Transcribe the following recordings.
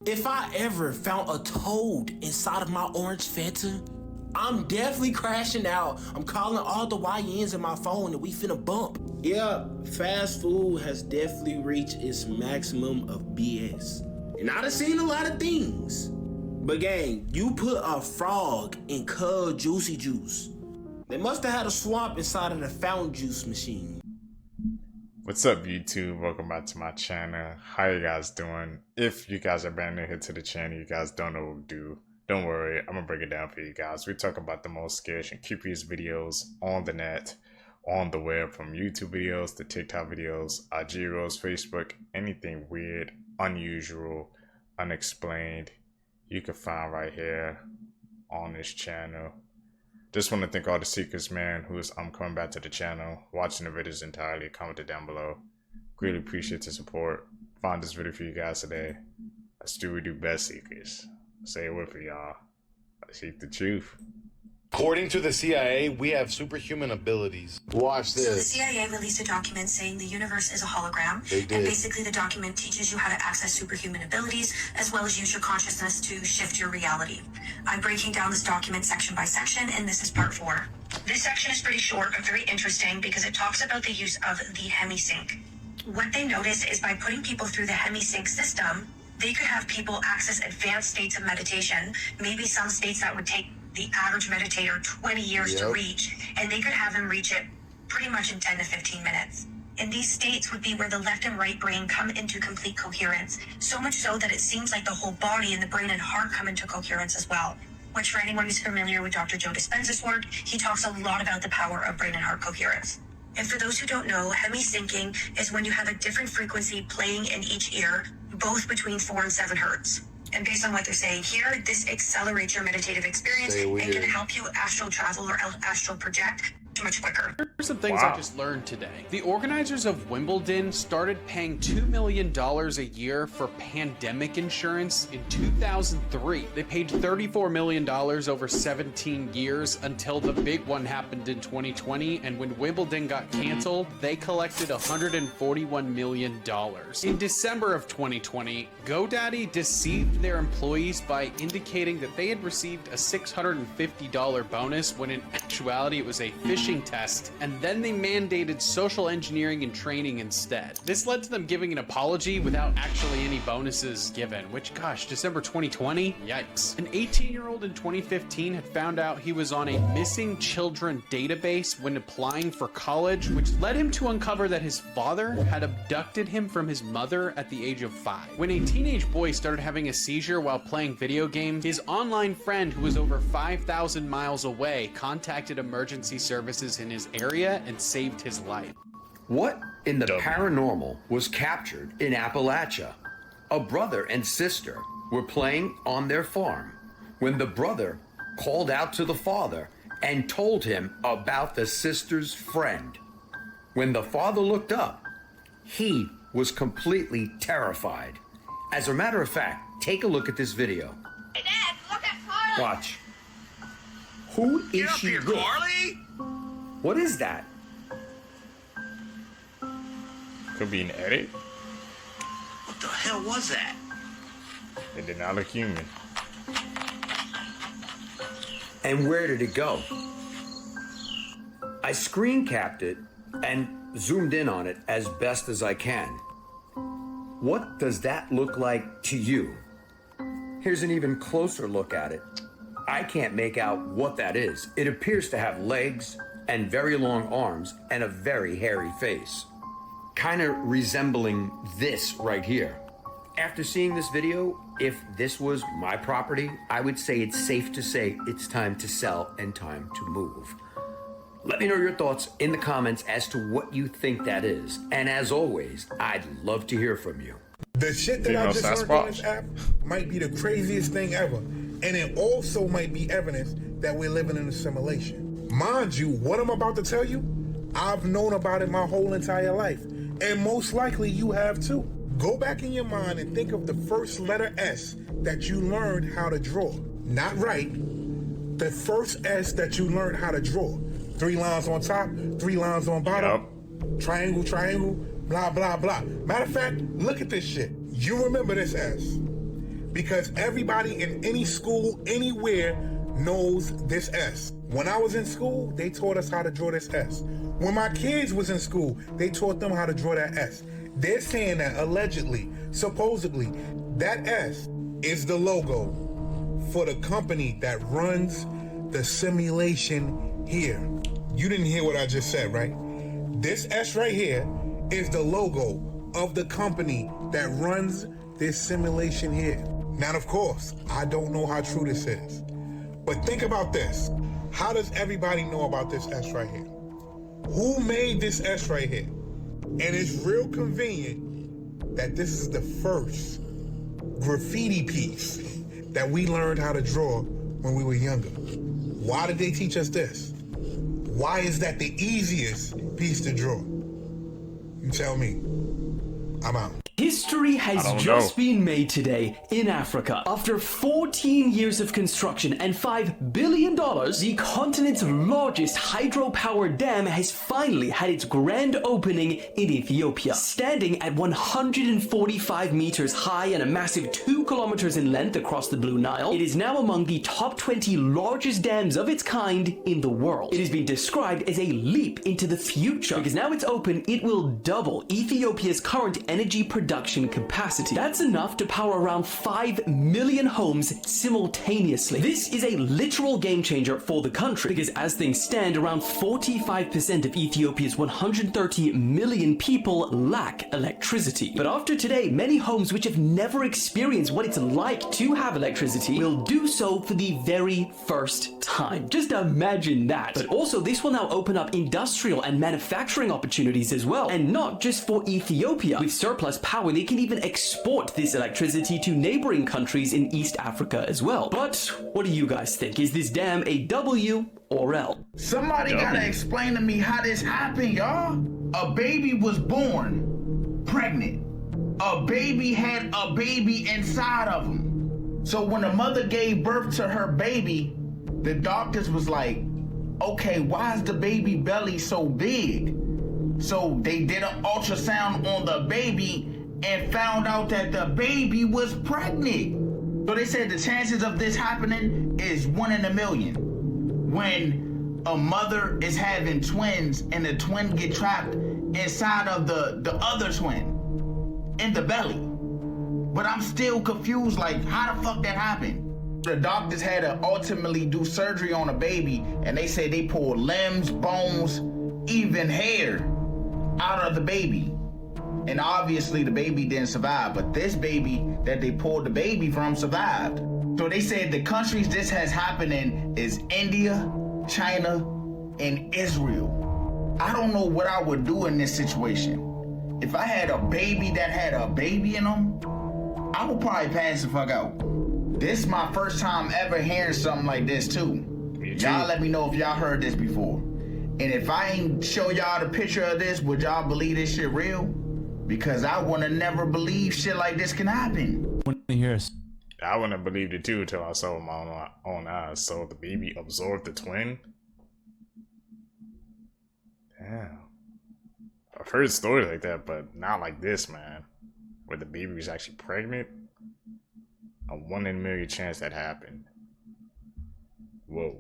If I ever found a toad inside of my orange Fanta, I'm definitely crashing out. I'm calling all the YNs in my phone and we finna bump. Yeah, fast food has definitely reached its maximum of BS. And I done seen a lot of things. But gang, you put a frog in Cub Juicy Juice. They must have had a swamp inside of the fountain juice machine. What's up, YouTube? Welcome back to my channel. How you guys doing? If you guys are brand new here to the channel, you guys don't know what to do, don't worry, I'm gonna break it down for you guys. We talk about the most scarce and creepiest videos on the net, on the web, from YouTube videos to TikTok videos, IG Reels, Facebook, anything weird, unusual, unexplained, you can find right here on this channel. Just want to thank all the seekers, man, who's coming back to the channel, watching the videos entirely, commented down below. Greatly appreciate the support. Found this video for you guys today. Let's do what we do best, seekers. Say it with for y'all. Seek the truth. According to the CIA, we have superhuman abilities. Watch this. So the CIA released a document saying the universe is a hologram. They did. And basically the document teaches you how to access superhuman abilities as well as use your consciousness to shift your reality. I'm breaking down this document section by section, and this is part 4. This section is pretty short but very interesting because it talks about the use of the HemiSync. What they notice is by putting people through the HemiSync system, they could have people access advanced states of meditation, maybe some states that would take the average meditator 20 years to reach, and they could have them reach it pretty much in 10 to 15 minutes. And these states would be where the left and right brain come into complete coherence, so much so that it seems like the whole body and the brain and heart come into coherence as well. Which, for anyone who's familiar with Dr. Joe Dispenza's work, he talks a lot about the power of brain and heart coherence. And for those who don't know, hemi-syncing is when you have a different frequency playing in each ear, both between 4 and 7 hertz. And based on what they're saying here, this accelerates your meditative experience and can help you astral travel or astral project much quicker. Here's some things I just learned today. The organizers of Wimbledon started paying $2 million a year for pandemic insurance in 2003. They paid $34 million over 17 years until the big one happened in 2020, and when Wimbledon got canceled, they collected $141 million. In December of 2020, GoDaddy deceived their employees by indicating that they had received a $650 bonus when in actuality it was a phishing test, and then they mandated social engineering and training instead. This led to them giving an apology without actually any bonuses given, which, gosh, December 2020? Yikes. An 18-year-old in 2015 had found out he was on a missing children database when applying for college, which led him to uncover that his father had abducted him from his mother at the age of 5. When a teenage boy started having a seizure while playing video games, his online friend, who was over 5,000 miles away, contacted emergency services in his area and saved his life. What in the paranormal was captured in Appalachia? A brother and sister were playing on their farm when the brother called out to the father and told him about the sister's friend. When the father looked up, he was completely terrified. As a matter of fact, take a look at this video. Hey, Dad, look at Carly! Watch. Who is she with? Carly! What is that? Could be an edit. What the hell was that? It did not look human. And where did it go? I screen capped it and zoomed in on it as best as I can. What does that look like to you? Here's an even closer look at it. I can't make out what that is. It appears to have legs and very long arms and a very hairy face. Kind of resembling this right here. After seeing this video, if this was my property, I would say it's safe to say it's time to sell and time to move. Let me know your thoughts in the comments as to what you think that is. And as always, I'd love to hear from you. The shit that I just learned on this app might be the craziest thing ever. And it also might be evidence that we're living in a simulation. Mind you, what I'm about to tell you, I've known about it my whole entire life. And most likely you have too. Go back in your mind and think of the first letter S that you learned how to draw. Not right. The first S that you learned how to draw. 3 lines on top, 3 lines on bottom. Yep. Triangle, triangle, blah, blah, blah. Matter of fact, look at this shit. You remember this S. because everybody in any school, anywhere, knows this S. When I was in school, they taught us how to draw this S. When my kids was in school, they taught them how to draw that S. They're saying that allegedly, supposedly, that S is the logo for the company that runs the simulation here. You didn't hear what I just said, right? This S right here is the logo of the company that runs this simulation here. Now, of course, I don't know how true this is, but think about this. How does everybody know about this S right here? Who made this S right here? And it's real convenient that this is the first graffiti piece that we learned how to draw when we were younger. Why did they teach us this? Why is that the easiest piece to draw? You tell me. I'm out. History has just been made today in Africa. After 14 years of construction and $5 billion, the continent's largest hydropower dam has finally had its grand opening in Ethiopia. Standing at 145 meters high and a massive 2 kilometers in length across the Blue Nile, it is now among the top 20 largest dams of its kind in the world. It has been described as a leap into the future because now it's open, it will double Ethiopia's current energy production capacity. That's enough to power around 5 million homes simultaneously. This is a literal game changer for the country because as things stand, around 45% of Ethiopia's 130 million people lack electricity. But after today, many homes which have never experienced what it's like to have electricity will do so for the very first time. Just imagine that. But also, this will now open up industrial and manufacturing opportunities as well. And not just for Ethiopia. With surplus power, they can even export this electricity to neighboring countries in East Africa as well. But what do you guys think? Is this dam a W or L? Somebody gotta explain to me how this happened, y'all. A baby was born pregnant. A baby had a baby inside of him. So when the mother gave birth to her baby, the doctors was like, okay, why is the baby belly so big? So they did an ultrasound on the baby and found out that the baby was pregnant. So they said the chances of this happening is 1 in a million. When a mother is having twins and the twin get trapped inside of the other twin in the belly. But I'm still confused, like how the fuck that happened? The doctors had to ultimately do surgery on a baby and they said they pulled limbs, bones, even hair out of the baby. And obviously the baby didn't survive, but this baby that they pulled the baby from survived. So they said the countries this has happened in is India, China, and Israel. I don't know what I would do in this situation. If I had a baby that had a baby in them, I would probably pass the fuck out. This is my first time ever hearing something like this too. Y'all let me know if y'all heard this before. And if I ain't show y'all the picture of this, would y'all believe this shit real? Because I wanna never believe shit like this can happen. I wouldn't have believed it too until I saw with my own eyes. So the baby absorbed the twin? Damn. I've heard stories like that, but not like this, man. Where the baby was actually pregnant. A 1 in a million chance that happened. Whoa.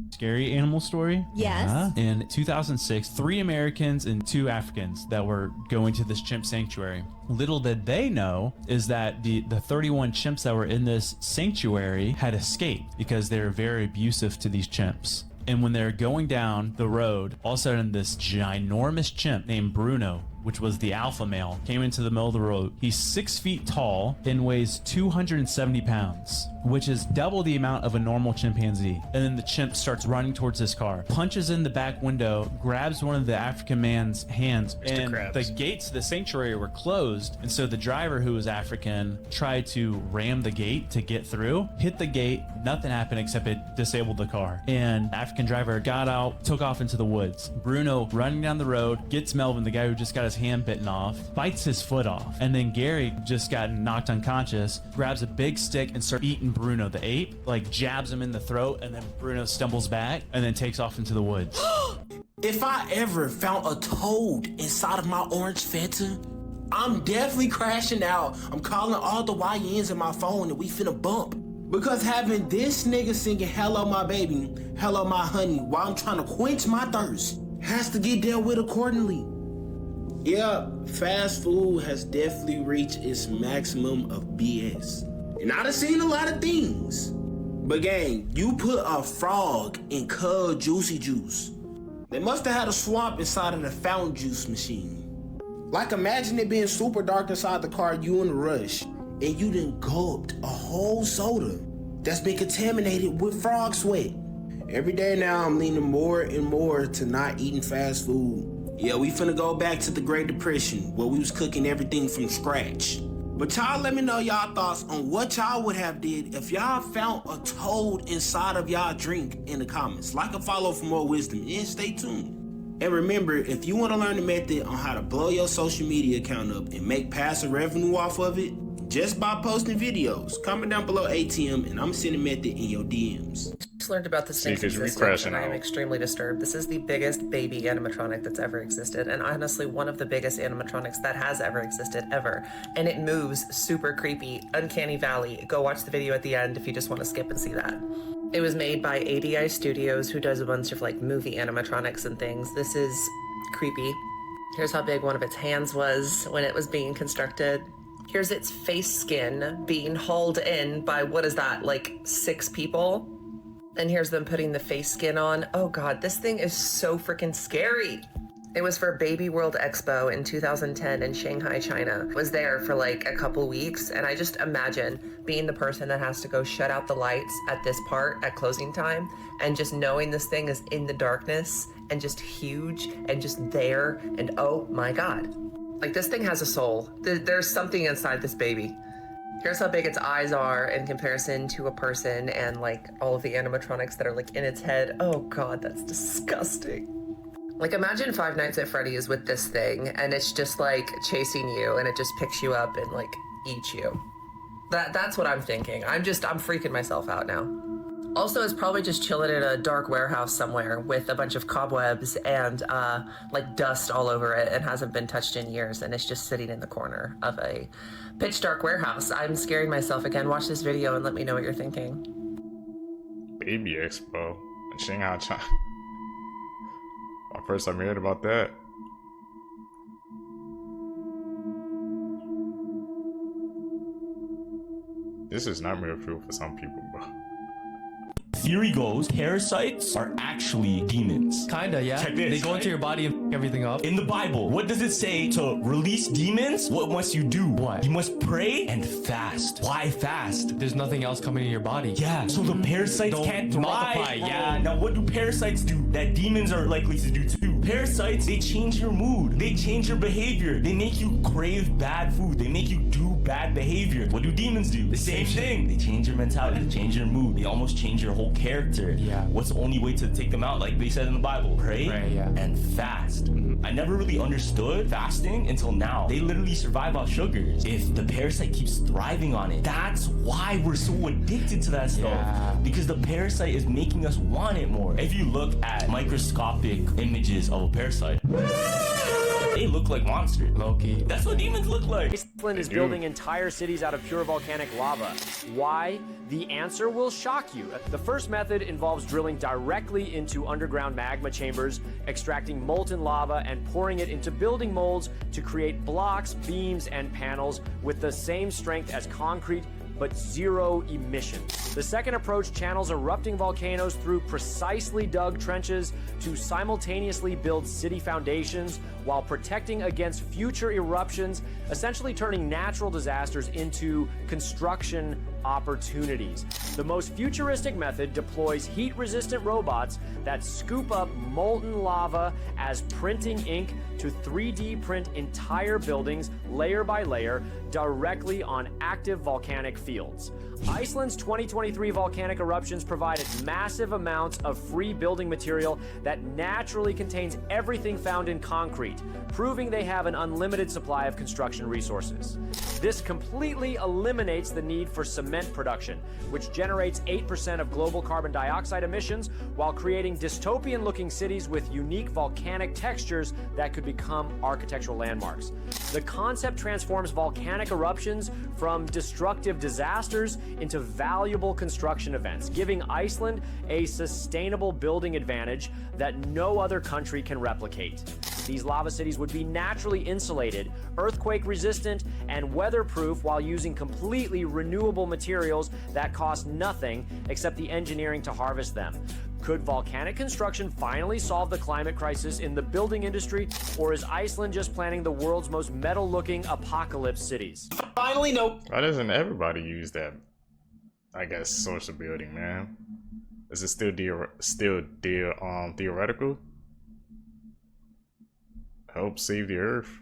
Scary animal story? Yes. In 2006, 3 Americans and 2 Africans that were going to this chimp sanctuary. Little did they know is that the 31 chimps that were in this sanctuary had escaped because they're very abusive to these chimps. And when they're going down the road, all of a sudden this ginormous chimp named Bruno, which was the alpha male, came into the middle of the road. He's 6 feet tall and weighs 270 pounds, which is double the amount of a normal chimpanzee. And then the chimp starts running towards this car, punches in the back window, grabs one of the African man's hands, and the gates of the sanctuary were closed. And so the driver, who was African, tried to ram the gate to get through, hit the gate, nothing happened except it disabled the car. And the African driver got out, took off into the woods. Bruno running down the road, gets Melvin, the guy who just got his hand bitten off, bites his foot off. And then Gary just got knocked unconscious, grabs a big stick and starts eating Bruno the ape, like jabs him in the throat, and then Bruno stumbles back and then takes off into the woods. If I ever found a toad inside of my orange Fanta, I'm definitely crashing out. I'm calling all the YNs in my phone and we finna bump. Because having this nigga singing hello my baby, hello my honey, while I'm trying to quench my thirst, has to get dealt with accordingly. Yeah, fast food has definitely reached its maximum of BS. And I done seen a lot of things. But gang, you put a frog in Cub Juicy Juice. They must have had a swamp inside of the fountain juice machine. Like imagine it being super dark inside the car, you in a rush, and you done gulped a whole soda that's been contaminated with frog sweat. Every day now I'm leaning more and more to not eating fast food. Yeah, we finna go back to the Great Depression where we was cooking everything from scratch. But y'all let me know y'all thoughts on what y'all would have did if y'all found a toad inside of y'all drink in the comments. Like and follow for more wisdom and stay tuned. And remember, if you want to learn the method on how to blow your social media account up and make passive revenue off of it, just by posting videos, comment down below ATM and I'm sending method in your DMs. Just learned about this thing's existence and I am extremely disturbed. This is the biggest baby animatronic that's ever existed, and honestly one of the biggest animatronics that has ever existed ever. And it moves super creepy, uncanny valley. Go watch the video at the end if you just want to skip and see that. It was made by ADI Studios, who does a bunch of like movie animatronics and things. This is creepy. Here's how big one of its hands was when it was being constructed. Here's its face skin being hauled in by, what is that, like 6 people? And here's them putting the face skin on. Oh God, this thing is so freaking scary. It was for Baby World Expo in 2010 in Shanghai, China. I was there for like a couple weeks, and I just imagine being the person that has to go shut out the lights at this part at closing time, and just knowing this thing is in the darkness and just huge and just there, and oh my God. Like, this thing has a soul. There's something inside this baby. Here's how big its eyes are in comparison to a person, and like all of the animatronics that are like in its head. Oh God, that's disgusting. Like, imagine Five Nights at Freddy's with this thing, and it's just like chasing you, and it just picks you up and like eats you. That's what I'm thinking. I'm freaking myself out now. Also, it's probably just chilling in a dark warehouse somewhere with a bunch of cobwebs and like dust all over it, and hasn't been touched in years, and it's just sitting in the corner of a pitch dark warehouse. I'm scaring myself again. Watch this video and let me know what you're thinking. Baby Expo in Shanghai, China. First time I heard about that. This is nightmare fuel for some people, bro. Theory goes, parasites are actually demons. Kinda, yeah. Check this. They go into your body and f everything up. In the Bible, what does it say to release demons? What must you do? What? You must pray and fast. Why fast? There's nothing else coming in your body. Yeah, so the parasites can't thrive. Multiply, yeah. Now what do parasites do that demons are likely to do too? Parasites, they change your mood. They change your behavior. They make you crave bad food. They make you do bad behavior. What do demons do? The same thing. They change your mentality. They change your mood. They almost change your whole character. Yeah. What's the only way to take them out? Like they said in the Bible, pray yeah. and fast. I never really understood fasting until now. They literally survive off sugars. If the parasite keeps thriving on it, that's why we're so addicted to that stuff. Yeah. Because the parasite is making us want it more. If you look at microscopic images of a parasite, they look like monsters. Low-key. That's what demons look like. Iceland is building entire cities out of pure volcanic lava. Why? The answer will shock you. The first method involves drilling directly into underground magma chambers, extracting molten lava and pouring it into building molds to create blocks, beams, and panels with the same strength as concrete, but zero emissions. The second approach channels erupting volcanoes through precisely dug trenches to simultaneously build city foundations while protecting against future eruptions, essentially turning natural disasters into construction opportunities. The most futuristic method deploys heat-resistant robots that scoop up molten lava as printing ink to 3D print entire buildings layer by layer, directly on active volcanic fields. Iceland's 2023 volcanic eruptions provided massive amounts of free building material that naturally contains everything found in concrete, proving they have an unlimited supply of construction resources. This completely eliminates the need for cement production, which generates 8% of global carbon dioxide emissions while creating dystopian-looking cities with unique volcanic textures that could become architectural landmarks. The concept transforms volcanic eruptions from destructive disasters into valuable construction events, giving Iceland a sustainable building advantage that no other country can replicate. These lava cities would be naturally insulated, earthquake resistant, and weatherproof while using completely renewable materials that cost nothing except the engineering to harvest them. Could volcanic construction finally solve the climate crisis in the building industry, or is Iceland just planning the world's most metal-looking apocalypse cities? Finally, no. Why doesn't everybody use that, I guess, source of building, man? Is it still theoretical? Help save the earth.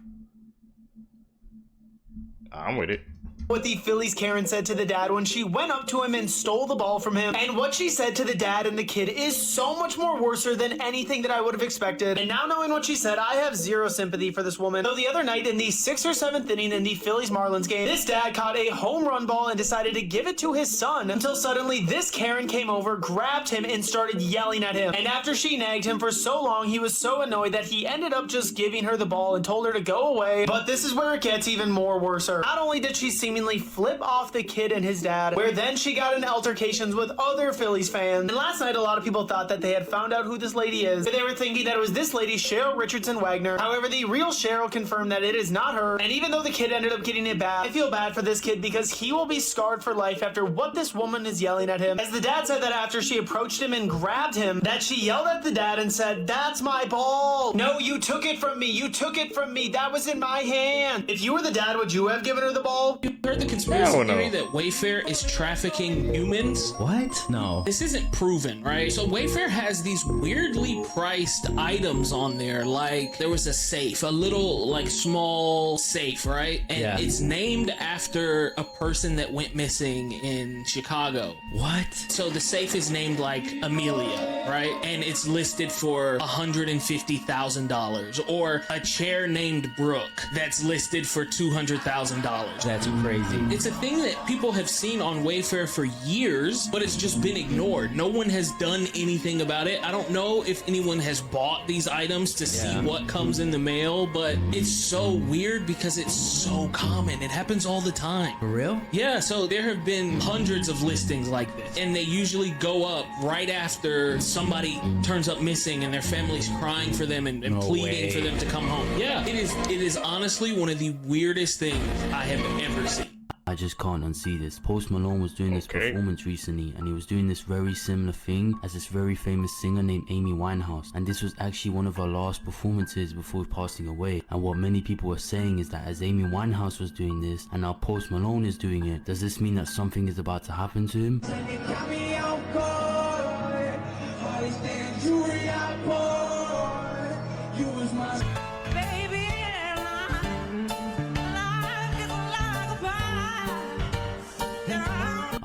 I'm with it. What the Phillies Karen said to the dad when she went up to him and stole the ball from him, and what she said to the dad and the kid is so much more worser than anything that I would have expected. And now knowing what she said, I have zero sympathy for this woman. Though the other night in the 6th or 7th inning in the Phillies Marlins game, this dad caught a home run ball and decided to give it to his son until suddenly this Karen came over, grabbed him, and started yelling at him. And after she nagged him for so long, he was so annoyed that he ended up just giving her the ball and told her to go away. But this is where it gets even more worser. Not only did she seemingly flip off the kid and his dad, where then she got in altercations with other Phillies fans. And last night, a lot of people thought that they had found out who this lady is. They were thinking that it was this lady, Cheryl Richardson Wagner. However, the real Cheryl confirmed that it is not her. And even though the kid ended up getting it bad, I feel bad for this kid because he will be scarred for life after what this woman is yelling at him. As the dad said that after she approached him and grabbed him, that she yelled at the dad and said, "That's my ball. No, you took it from me. You took it from me. That was in my hand." If you were the dad, would you have given her the ball? You heard the conspiracy theory that Wayfair is trafficking humans? What? No. This isn't proven, right? So Wayfair has these weirdly priced items on there. Like there was a safe, a little like small safe, right? And it's named after a person that went missing in Chicago. What? So the safe is named like Amelia, right? And it's listed for $150,000. Or a chair named Brooke that's listed for $200,000. That's crazy. It's a thing that people have seen on Wayfair for years, but it's just been ignored. No one has done anything about it. I don't know if anyone has bought these items to see what comes in the mail, but it's so weird because it's so common. It happens all the time. For real? Yeah, so there have been hundreds of listings like this, and they usually go up right after somebody turns up missing and their family's crying for them and pleading for them to come home. Yeah, it is honestly one of the weirdest things I have ever seen. I just can't unsee this. Post Malone was doing this performance recently, and he was doing this very similar thing as this very famous singer named Amy Winehouse, and this was actually one of her last performances before passing away. And what many people were saying is that as Amy Winehouse was doing this and now Post Malone is doing it, does this mean that something is about to happen to him?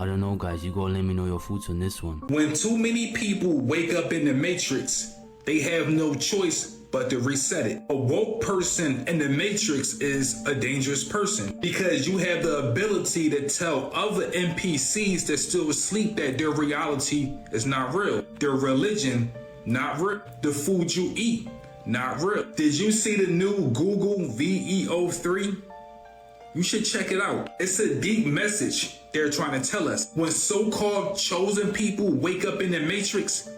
I don't know, guys, you gotta let me know your thoughts on this one. When too many people wake up in the Matrix, they have no choice but to reset it. A woke person in the Matrix is a dangerous person because you have the ability to tell other NPCs that still asleep that their reality is not real. Their religion, not real. The food you eat, not real. Did you see the new Google VEO3? You should check it out. It's a deep message they're trying to tell us. When so-called chosen people wake up in the Matrix,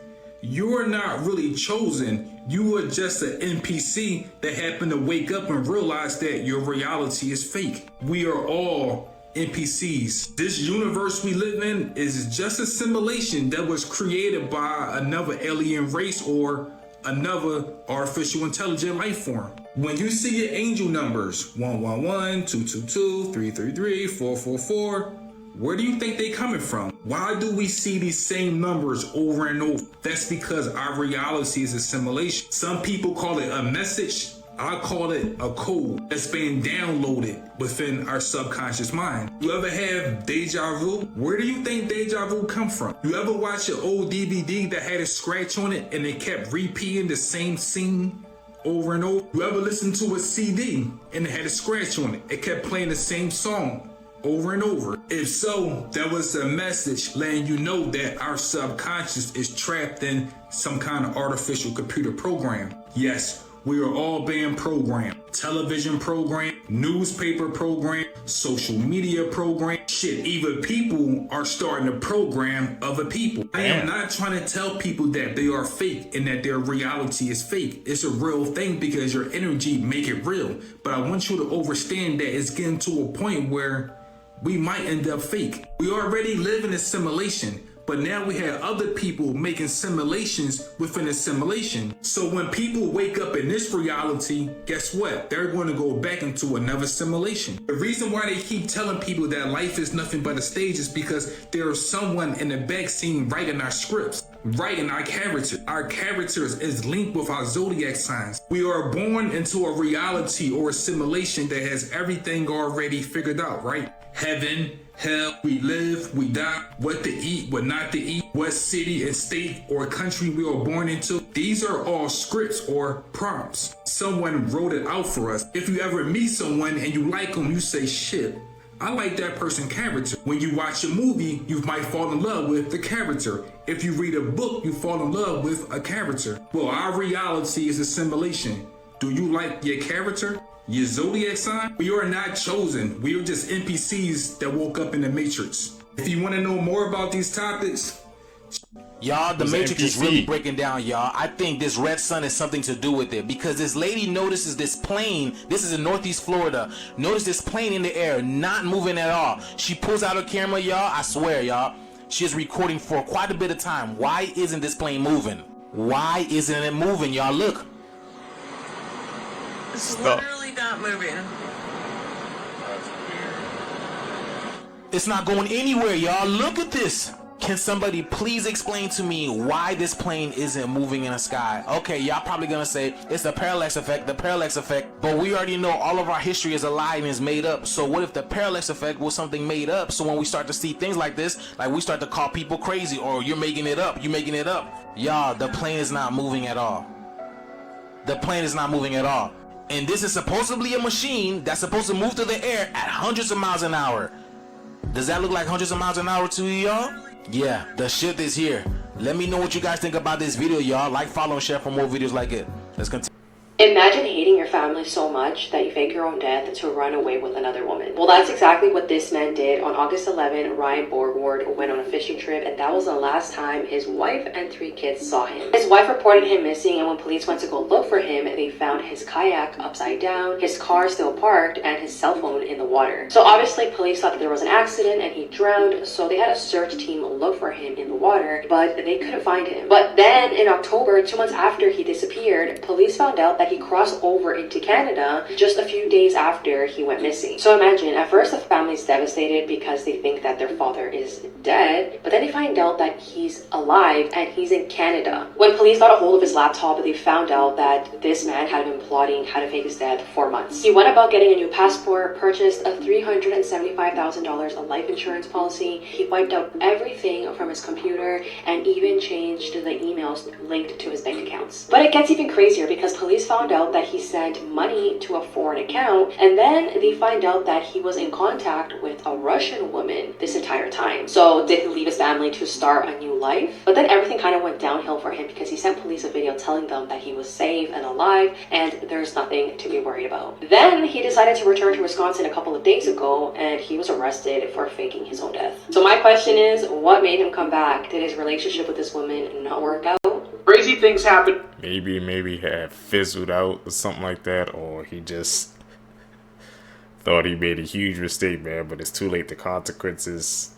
you're not really chosen. You are just an NPC that happened to wake up and realize that your reality is fake. We are all NPCs. This universe we live in is just a simulation that was created by another alien race or another artificial intelligent life form. When you see your angel numbers, 111, 222, 333, 444, where do you think they coming from? Why do we see these same numbers over and over? That's because our reality is a simulation. Some people call it a message. I call it a code that's being downloaded within our subconscious mind. You ever have deja vu? Where do you think deja vu come from? You ever watch an old DVD that had a scratch on it and it kept repeating the same scene over and over? You ever listen to a CD and it had a scratch on it? It kept playing the same song over and over. If so, that was a message letting you know that our subconscious is trapped in some kind of artificial computer program. Yes, we are all being programmed. Television program, newspaper program, social media program. Shit, even people are starting to program other people. I am not trying to tell people that they are fake and that their reality is fake. It's a real thing because your energy make it real. But I want you to understand that it's getting to a point where we might end up fake. We already live in a simulation, but now we have other people making simulations within a simulation. So when people wake up in this reality, guess what? They're going to go back into another simulation. The reason why they keep telling people that life is nothing but a stage is because there's someone in the back scene writing our scripts, writing our character. Our characters is linked with our zodiac signs. We are born into a reality or a simulation that has everything already figured out, right? Heaven, hell, we live, we die, what to eat, what not to eat, what city and state or country we are born into. These are all scripts or prompts. Someone wrote it out for us. If you ever meet someone and you like them, you say, shit, I like that person's character. When you watch a movie, you might fall in love with the character. If you read a book, you fall in love with a character. Well, our reality is a simulation. Do you like your character? Your zodiac sign? We are not chosen. We are just NPCs that woke up in the Matrix. If you want to know more about these topics, y'all, the Matrix is really breaking down, y'all. I think this red sun has something to do with it because this lady notices this plane. This is in Northeast Florida. Notice this plane in the air, not moving at all. She pulls out her camera, y'all. I swear, y'all, she is recording for quite a bit of time. Why isn't this plane moving? Why isn't it moving, y'all? Look. It's literally not moving. It's not going anywhere, y'all. Look at this. Can somebody please explain to me why this plane isn't moving in the sky? Okay, y'all probably gonna say it's the parallax effect, but we already know all of our history is a lie and is made up. So what if the parallax effect was something made up? So when we start to see things like this, like we start to call people crazy or you're making it up, Y'all, the plane is not moving at all. The plane is not moving at all. And this is supposedly a machine that's supposed to move through the air at hundreds of miles an hour. Does that look like hundreds of miles an hour to you, y'all? Yeah, the shit is here. Let me know what you guys think about this video, y'all. Like, follow, and share for more videos like it. Let's continue. Imagine hating your family so much that you fake your own death to run away with another woman. Well, that's exactly what this man did. On August 11, Ryan Borgward went on a fishing trip, and that was the last time his wife and 3 kids saw him. His wife reported him missing, and when police went to go look for him, they found his kayak upside down, his car still parked, and his cell phone in the water. So obviously, police thought that there was an accident and he drowned, so they had a search team look for him in the water, but they couldn't find him. But then in October, 2 months after he disappeared, police found out that he crossed over into Canada just a few days after he went missing. So imagine, at first the family's devastated because they think that their father is dead, but then they find out that he's alive and he's in Canada. When police got a hold of his laptop, they found out that this man had been plotting how to fake his death for months. He went about getting a new passport, purchased a $375,000 life insurance policy. He wiped out everything from his computer and even changed the emails linked to his bank accounts. But it gets even crazier because police found out that he sent money to a foreign account, and then they find out that he was in contact with a Russian woman this entire time. So did he leave his family to start a new life? But then everything kind of went downhill for him because he sent police a video telling them that he was safe and alive and there's nothing to be worried about. Then he decided to return to Wisconsin a couple of days ago and he was arrested for faking his own death. So my question is, what made him come back? Did his relationship with this woman not work out? Crazy things happen. Maybe he had fizzled out or something like that, or he just thought he made a huge mistake, man. But it's too late. The consequences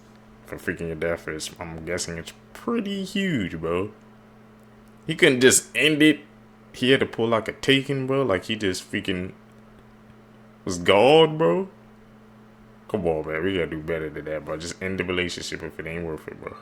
for freaking your death is, I'm guessing, it's pretty huge, bro. He couldn't just end it. He had to pull like a Taken, bro. Like he just freaking was gone, bro. Come on, man. We gotta do better than that, bro. Just end the relationship if it ain't worth it, bro.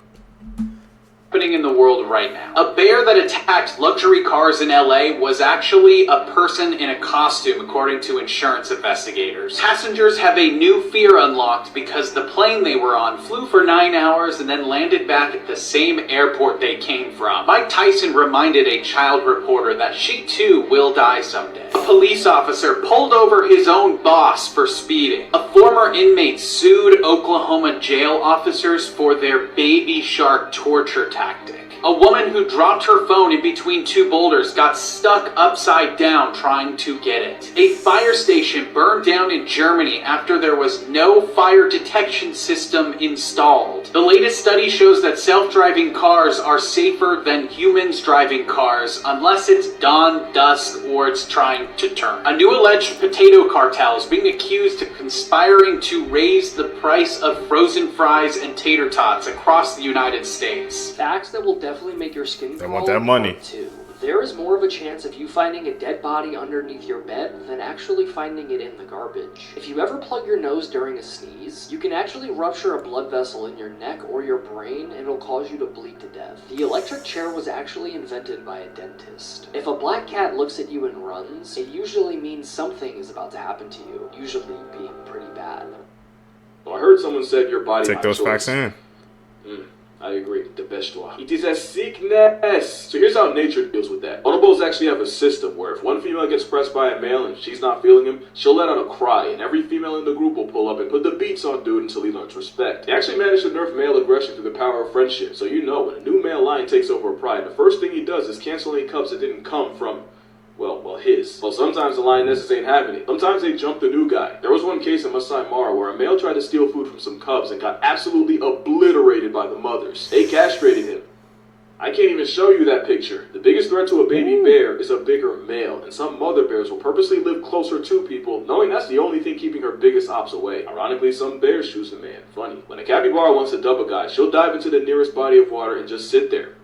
happening in the world right now. A bear that attacked luxury cars in LA was actually a person in a costume, according to insurance investigators. Passengers have a new fear unlocked because the plane they were on flew for 9 hours and then landed back at the same airport they came from. Mike Tyson reminded a child reporter that she too will die someday. A police officer pulled over his own boss for speeding. A former inmate sued Oklahoma jail officers for their baby shark torture tactic. A woman who dropped her phone in between two boulders got stuck upside down trying to get it. A fire station burned down in Germany after there was no fire detection system installed. The latest study shows that self-driving cars are safer than humans driving cars unless it's dawn, dusk, or it's trying to turn. A new alleged potato cartel is being accused of conspiring to raise the price of frozen fries and tater tots across the United States. Facts that will definitely make your skin They crawl. want that money. Too. There is more of a chance of you finding a dead body underneath your bed than actually finding it in the garbage. If you ever plug your nose during a sneeze, you can actually rupture a blood vessel in your neck or your brain and it'll cause you to bleed to death. The electric chair was actually invented by a dentist. If a black cat looks at you and runs, it usually means something is about to happen to you, usually being pretty bad. Well, I heard someone said your body. Take those facts in. I agree. The best one. It is a sickness. So here's how nature deals with that. Bonobos actually have a system where if one female gets pressed by a male and she's not feeling him, she'll let out a cry, and every female in the group will pull up and put the beats on dude until he learns respect. They actually managed to nerf male aggression through the power of friendship. So you know when a new male lion takes over a pride, the first thing he does is cancel any cubs that didn't come from his. Well, sometimes the lionesses ain't having it. Sometimes they jump the new guy. There was one case in Masai Mara where a male tried to steal food from some cubs and got absolutely obliterated by the mothers. They castrated him. I can't even show you that picture. The biggest threat to a baby bear is a bigger male, and some mother bears will purposely live closer to people, knowing that's the only thing keeping her biggest ops away. Ironically, some bears choose a man. Funny. When a capybara wants to dub a guy, she'll dive into the nearest body of water and just sit there.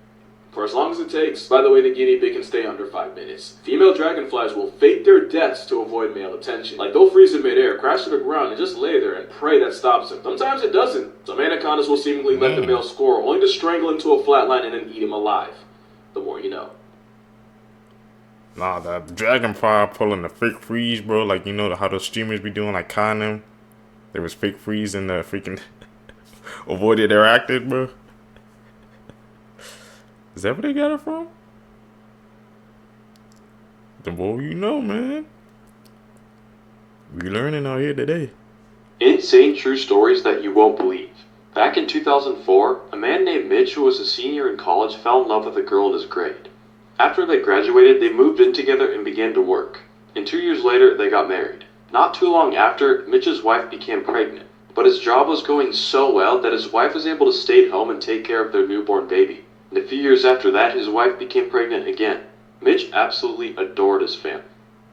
For as long as it takes. By the way, the guinea pig can stay under 5 minutes. Female dragonflies will fake their deaths to avoid male attention. Like they'll freeze in midair, crash to the ground, and just lay there and pray that stops them. Sometimes it doesn't. Some anacondas will seemingly let the male score, only to strangle him to a flatline and then eat him alive. The more you know. Nah, that dragonfly pulling the fake freeze, bro. Like, you know how those streamers be doing, like, con them? There was fake freeze and the freaking avoided their acted, bro. Is that where they got it from? The more you know, man. We learning out here today. Insane true stories that you won't believe. Back in 2004, a man named Mitch who was a senior in college fell in love with a girl in his grade. After they graduated, they moved in together and began to work. And 2 years later, they got married. Not too long after, Mitch's wife became pregnant. But his job was going so well that his wife was able to stay at home and take care of their newborn baby. And a few years after that, his wife became pregnant again. Mitch absolutely adored his family.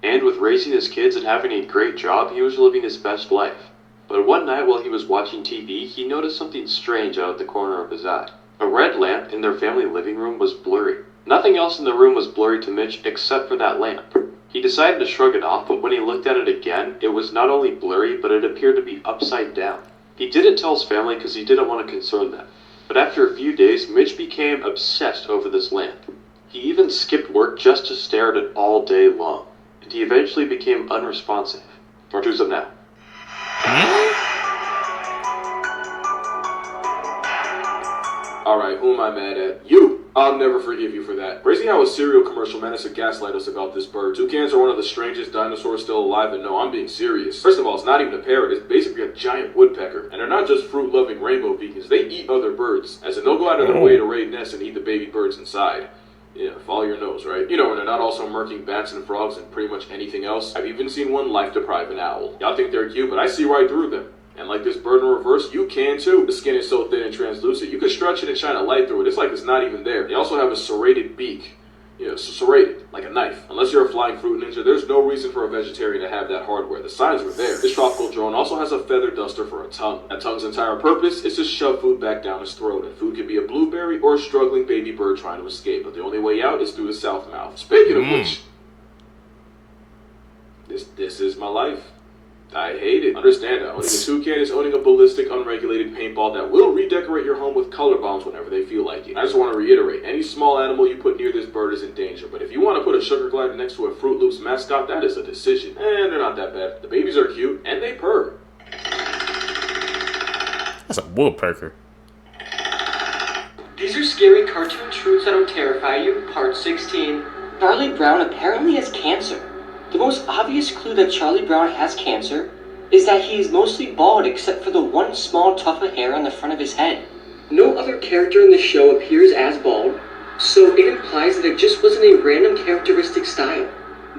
And with raising his kids and having a great job, he was living his best life. But one night while he was watching TV, he noticed something strange out of the corner of his eye. A red lamp in their family living room was blurry. Nothing else in the room was blurry to Mitch except for that lamp. He decided to shrug it off, but when he looked at it again, it was not only blurry, but it appeared to be upside down. He didn't tell his family because he didn't want to concern them. But after a few days, Mitch became obsessed over this lamp. He even skipped work just to stare at it all day long. And he eventually became unresponsive. Part 2's up now. Alright, who am I mad at? You! I'll never forgive you for that. Crazy how a cereal commercial managed to gaslight us about this bird. Toucans are one of the strangest dinosaurs still alive, and no, I'm being serious. First of all, it's not even a parrot, it's basically a giant woodpecker. And they're not just fruit-loving rainbow vegans, they eat other birds. As in, they'll go out of their way to raid nests and eat the baby birds inside. Yeah, follow your nose, right? You know, and they're not also murking bats and frogs and pretty much anything else. I've even seen one life-deprive an owl. Y'all think they're cute, but I see right through them. And like this bird in reverse, you can too. The skin is so thin and translucent, you can stretch it and shine a light through it. It's like it's not even there. They also have a serrated beak. You know, serrated, like a knife. Unless you're a flying fruit ninja, there's no reason for a vegetarian to have that hardware. The signs were there. This tropical drone also has a feather duster for a tongue. That tongue's entire purpose is to shove food back down his throat. And food can be a blueberry or a struggling baby bird trying to escape. But the only way out is through the south mouth. Speaking of which, this is my life. I hate it. Understand that owning a toucan is owning a ballistic, unregulated paintball that will redecorate your home with color bombs whenever they feel like it. I just want to reiterate, any small animal you put near this bird is in danger, but if you want to put a sugar glider next to a Fruit Loops mascot, that is a decision. And they're not that bad. The babies are cute, and they purr. That's a woodpecker. These are scary cartoon truths that'll terrify you, part 16. Charlie Brown apparently has cancer. The most obvious clue that Charlie Brown has cancer is that he is mostly bald except for the one small tuft of hair on the front of his head. No other character in the show appears as bald, so it implies that it just wasn't a random characteristic style.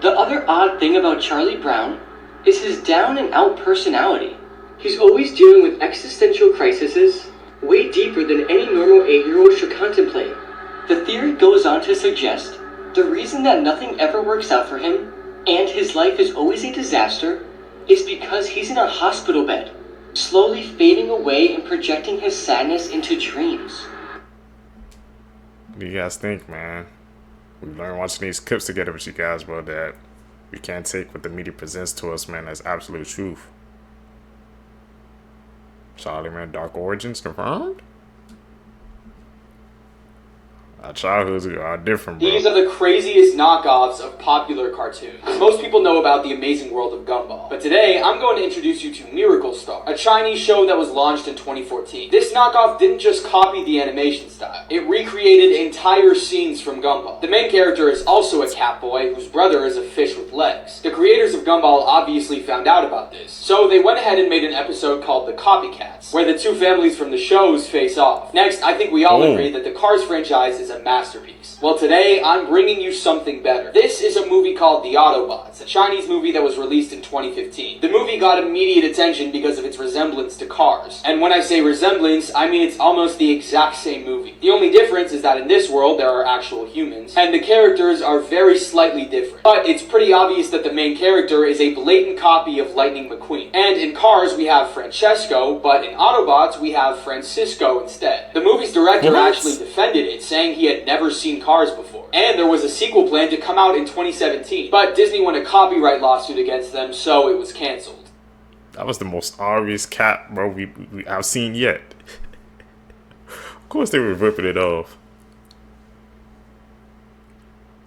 The other odd thing about Charlie Brown is his down and out personality. He's always dealing with existential crises, way deeper than any normal 8-year-old should contemplate. The theory goes on to suggest the reason that nothing ever works out for him and his life is always a disaster is because he's in a hospital bed, slowly fading away and projecting his sadness into dreams. What do you guys think, man? We learned watching these clips together with you guys, bro, that we can't take what the media presents to us, man, as absolute truth. Charlie, man, Dark Origins confirmed? Our childhoods are different, bro. These are the craziest knockoffs of popular cartoons. Most people know about the amazing world of Gumball. But today, I'm going to introduce you to Miracle Star, a Chinese show that was launched in 2014. This knockoff didn't just copy the animation style. It recreated entire scenes from Gumball. The main character is also a cat boy, whose brother is a fish with legs. The creators of Gumball obviously found out about this, so they went ahead and made an episode called The Copycats, where the two families from the shows face off. Next, I think we all agree that the Cars franchise is a masterpiece. Well, today I'm bringing you something better. This is a movie called The Autobots, a Chinese movie that was released in 2015. The movie got immediate attention because of its resemblance to Cars. And when I say resemblance, I mean it's almost the exact same movie. The only difference is that in this world there are actual humans, and the characters are very slightly different. But it's pretty obvious that the main character is a blatant copy of Lightning McQueen. And in Cars we have Francesco, but in Autobots we have Francisco instead. The movie's director actually defended it, saying he had never seen Cars before. And there was a sequel planned to come out in 2017, but Disney won a copyright lawsuit against them, so it was cancelled. That was the most obvious cat, bro, I've seen yet. Of course they were ripping it off.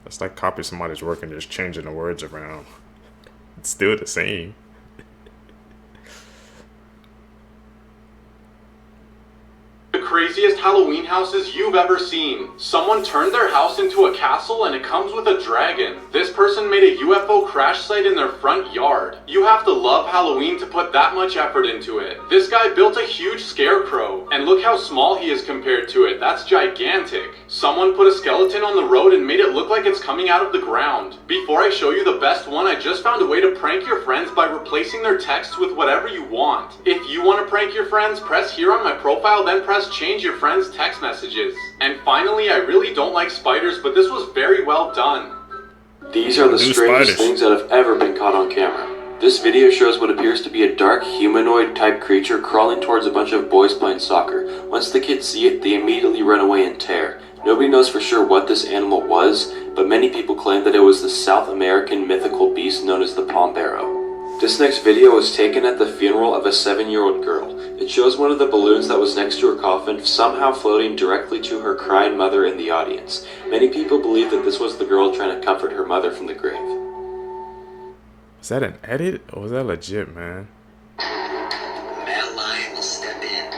That's like copying somebody's work and just changing the words around. It's still the same. Craziest Halloween houses you've ever seen. Someone turned their house into a castle and it comes with a dragon. This person made a UFO crash site in their front yard. You have to love Halloween to put that much effort into it. This guy built a huge scarecrow, and look how small he is compared to it. That's gigantic. Someone put a skeleton on the road and made it look like it's coming out of the ground. Before I show you the best one, I just found a way to prank your friends by replacing their texts with whatever you want. If you want to prank your friends, press here on my profile, then press change your friends' text messages. And finally, I really don't like spiders, but this was very well done. These are the strangest things that have ever been caught on camera. This video shows what appears to be a dark humanoid type creature crawling towards a bunch of boys playing soccer. Once the kids see it, they immediately run away and tear. Nobody knows for sure what this animal was, but many people claim that it was the South American mythical beast known as the Pombero. This next video was taken at the funeral of a 7-year-old girl. It shows one of the balloons that was next to her coffin somehow floating directly to her crying mother in the audience. Many people believe that this was the girl trying to comfort her mother from the grave. Is that an edit or was that legit, man? Matt Lyon will step in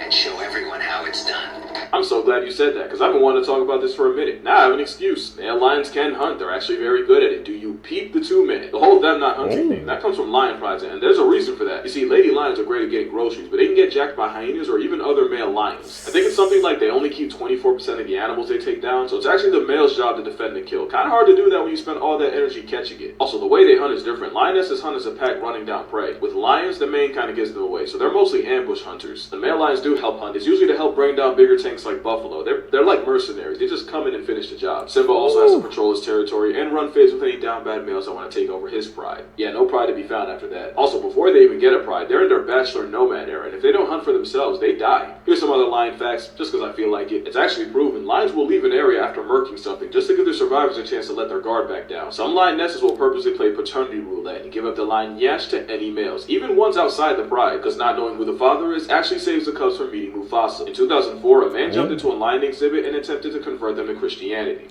and show everyone how it's done. I'm so glad you said that, because I've been wanting to talk about this for a minute. Now I have an excuse. Male lions can hunt. They're actually very good at it. Do you peep the 2-minute? The whole them not hunting thing, that comes from lion pride, and there's a reason for that. You see, lady lions are great at getting groceries, but they can get jacked by hyenas or even other male lions. I think it's something like they only keep 24% of the animals they take down, so it's actually the male's job to defend and kill. Kind of hard to do that when you spend all that energy catching it. Also, the way they hunt is different. Lionesses hunt as a pack running down prey. With lions, the mane kind of gives them away, so they're mostly ambush hunters. The male lions do help hunt. It's usually to help bring down bigger tanks like Buffalo. They're like mercenaries. They just come in and finish the job. Simba also has to patrol his territory and run phase with any down bad males that want to take over his pride. Yeah, no pride to be found after that. Also, before they even get a pride, they're in their bachelor nomad era, and if they don't hunt for themselves, they die. Here's some other lion facts, just because I feel like it. It's actually proven. Lions will leave an area after murking something, just to give their survivors a chance to let their guard back down. Some lionesses will purposely play paternity roulette and give up the lion yash to any males, even ones outside the pride, because not knowing who the father is actually saves the cubs from meeting Mufasa. In 2004, a man jumped into a lion exhibit and attempted to convert them to Christianity.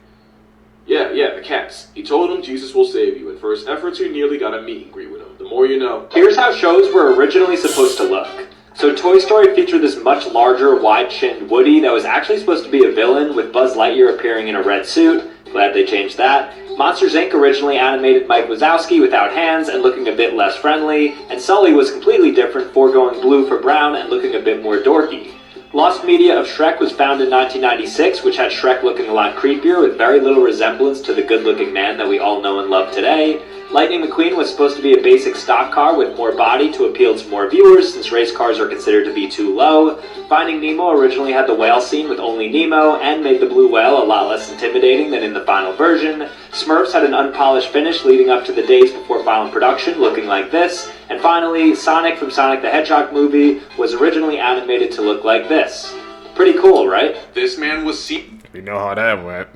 Yeah, the cats. He told him Jesus will save you, and for his efforts he nearly got a meet and greet with him. The more you know. Here's how shows were originally supposed to look. So Toy Story featured this much larger, wide-chinned Woody that was actually supposed to be a villain, with Buzz Lightyear appearing in a red suit. Glad they changed that. Monsters Inc. originally animated Mike Wazowski without hands and looking a bit less friendly, and Sully was completely different, foregoing blue for brown and looking a bit more dorky. Lost media of Shrek was found in 1996, which had Shrek looking a lot creepier with very little resemblance to the good-looking man that we all know and love today. Lightning McQueen was supposed to be a basic stock car with more body to appeal to more viewers, since race cars are considered to be too low. Finding Nemo originally had the whale scene with only Nemo, and made the blue whale a lot less intimidating than in the final version. Smurfs had an unpolished finish leading up to the days before final production, looking like this. And finally, Sonic from Sonic the Hedgehog movie was originally animated to look like this. Pretty cool, right? This man was seen. We know how that went.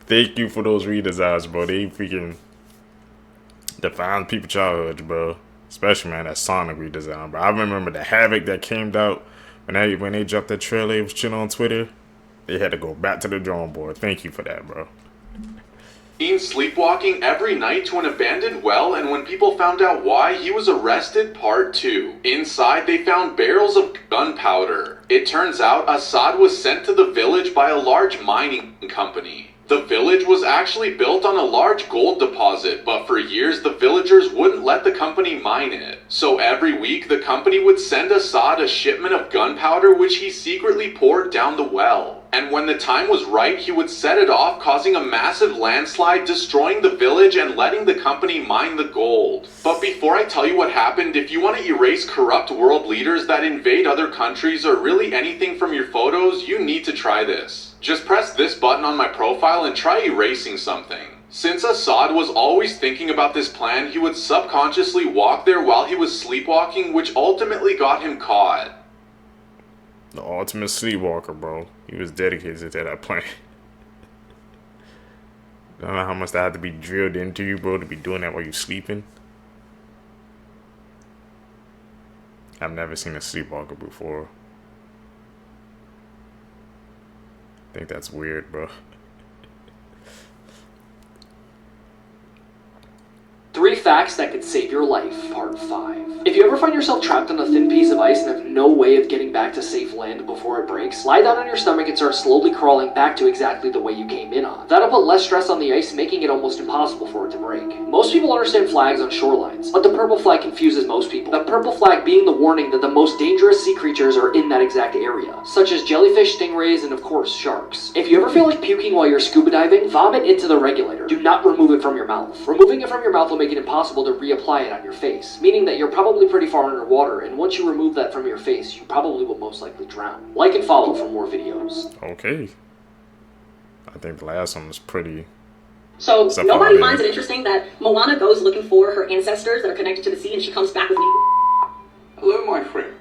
Thank you for those redesigns, bro. They freaking define people's childhoods, bro. Especially, man, that Sonic redesign, bro. I remember the Havoc that came out when they dropped that trailer. It was chilling on Twitter. They had to go back to the drawing board. Thank you for that, bro. Seen sleepwalking every night to an abandoned well, and when people found out why, he was arrested. Part 2. Inside, they found barrels of gunpowder. It turns out Assad was sent to the village by a large mining company. The village was actually built on a large gold deposit, but for years the villagers wouldn't let the company mine it. So every week the company would send Assad a shipment of gunpowder, which he secretly poured down the well. And when the time was right, he would set it off, causing a massive landslide, destroying the village and letting the company mine the gold. But before I tell you what happened, if you want to erase corrupt world leaders that invade other countries or really anything from your photos, you need to try this. Just press this button on my profile and try erasing something. Since Assad was always thinking about this plan, he would subconsciously walk there while he was sleepwalking, which ultimately got him caught. The ultimate sleepwalker, bro. He was dedicated to that plan. Don't know how much that had to be drilled into you, bro, to be doing that while you're sleeping. I've never seen a sleepwalker before. I think that's weird, bro. 3 facts that could save your life, part 5. If you ever find yourself trapped on a thin piece of ice and have no way of getting back to safe land before it breaks, lie down on your stomach and start slowly crawling back to exactly the way you came in on. That'll put less stress on the ice, making it almost impossible for it to break. Most people understand flags on shorelines, but the purple flag confuses most people. The purple flag being the warning that the most dangerous sea creatures are in that exact area, such as jellyfish, stingrays, and of course, sharks. If you ever feel like puking while you're scuba diving, vomit into the regulator. Do not remove it from your mouth. Removing it from your mouth will make it impossible to reapply it on your face, meaning that you're probably pretty far underwater, and once you remove that from your face, you probably will most likely drown. Like and follow for more videos. Okay. I think the last one was pretty... So, nobody finds it interesting that Moana goes looking for her ancestors that are connected to the sea, and she comes back with new... Hello, my friend.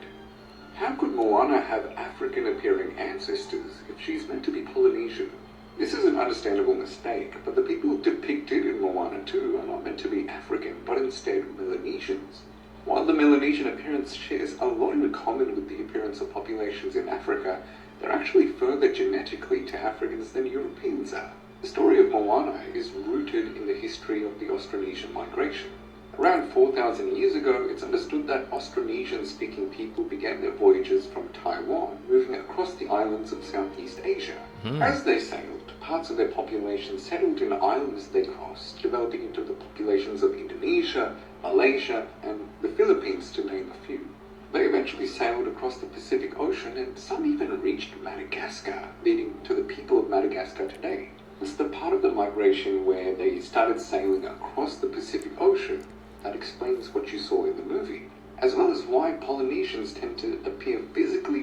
How could Moana have African-appearing ancestors if she's meant to be Polynesian? This is an understandable mistake, but the people depicted in Moana 2 are not meant to be African, but instead Melanesians. While the Melanesian appearance shares a lot in common with the appearance of populations in Africa, they're actually further genetically to Africans than Europeans are. The story of Moana is rooted in the history of the Austronesian migration. Around 4,000 years ago, it's understood that Austronesian-speaking people began their voyages from Taiwan, moving across the islands of Southeast Asia. As they sailed, parts of their population settled in islands they crossed, developing into the populations of Indonesia, Malaysia, and the Philippines, to name a few. They eventually sailed across the Pacific Ocean, and some even reached Madagascar, leading to the people of Madagascar today. It's the part of the migration where they started sailing across the Pacific Ocean that explains what you saw in the movie, as well as why Polynesians tend to appear physically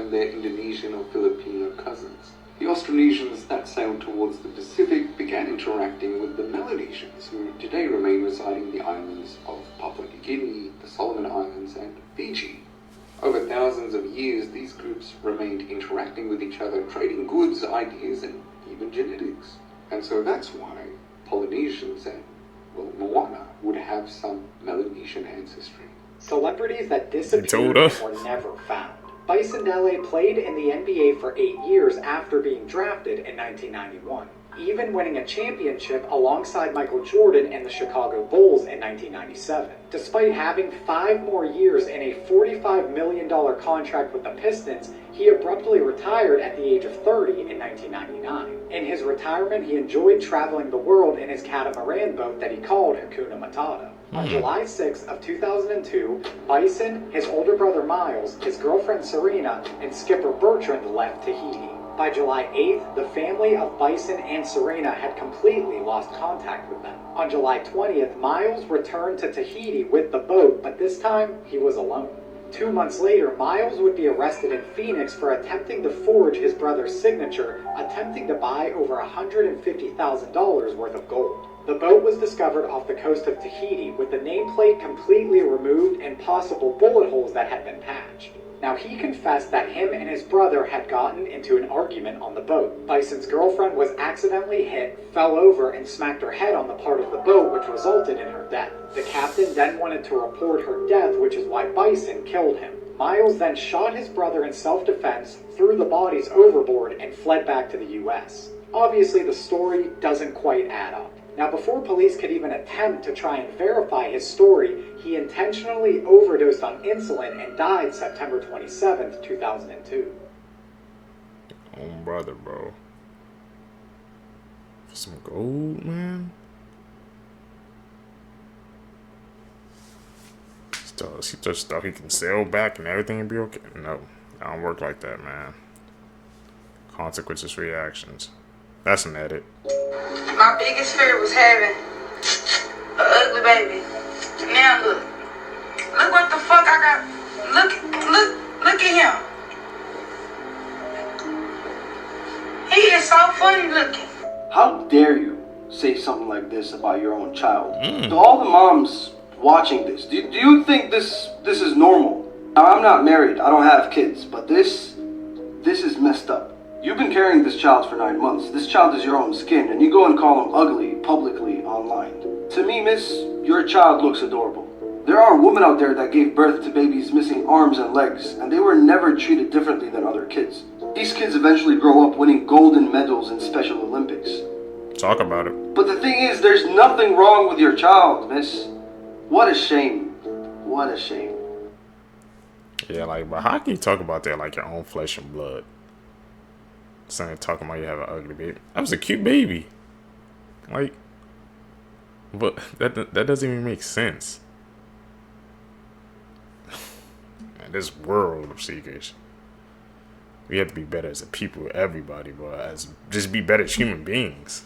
and their Indonesian or Filipino cousins. The Austronesians that sailed towards the Pacific began interacting with the Melanesians, who today remain residing in the islands of Papua New Guinea, the Solomon Islands, and Fiji. Over thousands of years, these groups remained interacting with each other, trading goods, ideas, and even genetics. And so that's why Polynesians and, well, Moana would have some Melanesian ancestry. Celebrities that disappeared and were never found. Bison Dele played in the NBA for 8 years after being drafted in 1991, even winning a championship alongside Michael Jordan and the Chicago Bulls in 1997. Despite having 5 more years in a $45 million contract with the Pistons, he abruptly retired at the age of 30 in 1999. In his retirement, he enjoyed traveling the world in his catamaran boat that he called Hakuna Matata. On July 6th of 2002, Bison, his older brother Miles, his girlfriend Serena, and skipper Bertrand left Tahiti. By July 8th, the family of Bison and Serena had completely lost contact with them. On July 20th, Miles returned to Tahiti with the boat, but this time he was alone. 2 months later, Miles would be arrested in Phoenix for attempting to forge his brother's signature, attempting to buy over $150,000 worth of gold. The boat was discovered off the coast of Tahiti with the nameplate completely removed and possible bullet holes that had been patched. Now, he confessed that him and his brother had gotten into an argument on the boat. Bison's girlfriend was accidentally hit, fell over, and smacked her head on the part of the boat, which resulted in her death. The captain then wanted to report her death, which is why Bison killed him. Miles then shot his brother in self-defense, threw the bodies overboard, and fled back to the US. Obviously, the story doesn't quite add up. Now, before police could even attempt to try and verify his story, he intentionally overdosed on insulin and died September 27th, 2002. Oh, brother, bro. For some gold, man? He just thought he can sail back and everything and be okay? No, I don't work like that, man. Consequences, reactions. That's an edit. My biggest fear was having an ugly baby. Now look what the fuck I got. Look at him. He is so funny looking. How dare you say something like this about your own child? To all the moms watching this, do you think this is normal? Now, I'm not married, I don't have kids, but this is messed up. You've been carrying this child for 9 months. This child is your own skin, and you go and call him ugly publicly online. To me, miss, your child looks adorable. There are women out there that gave birth to babies missing arms and legs, and they were never treated differently than other kids. These kids eventually grow up winning golden medals in Special Olympics. Talk about it. But the thing is, there's nothing wrong with your child, miss. What a shame. What a shame. Yeah, like, but how can you talk about that like your own flesh and blood? Saying talking about you have an ugly baby. That was a cute baby. Like, but that doesn't even make sense. Man, this world of secrets. We have to be better as a people, everybody, but just be better as human beings.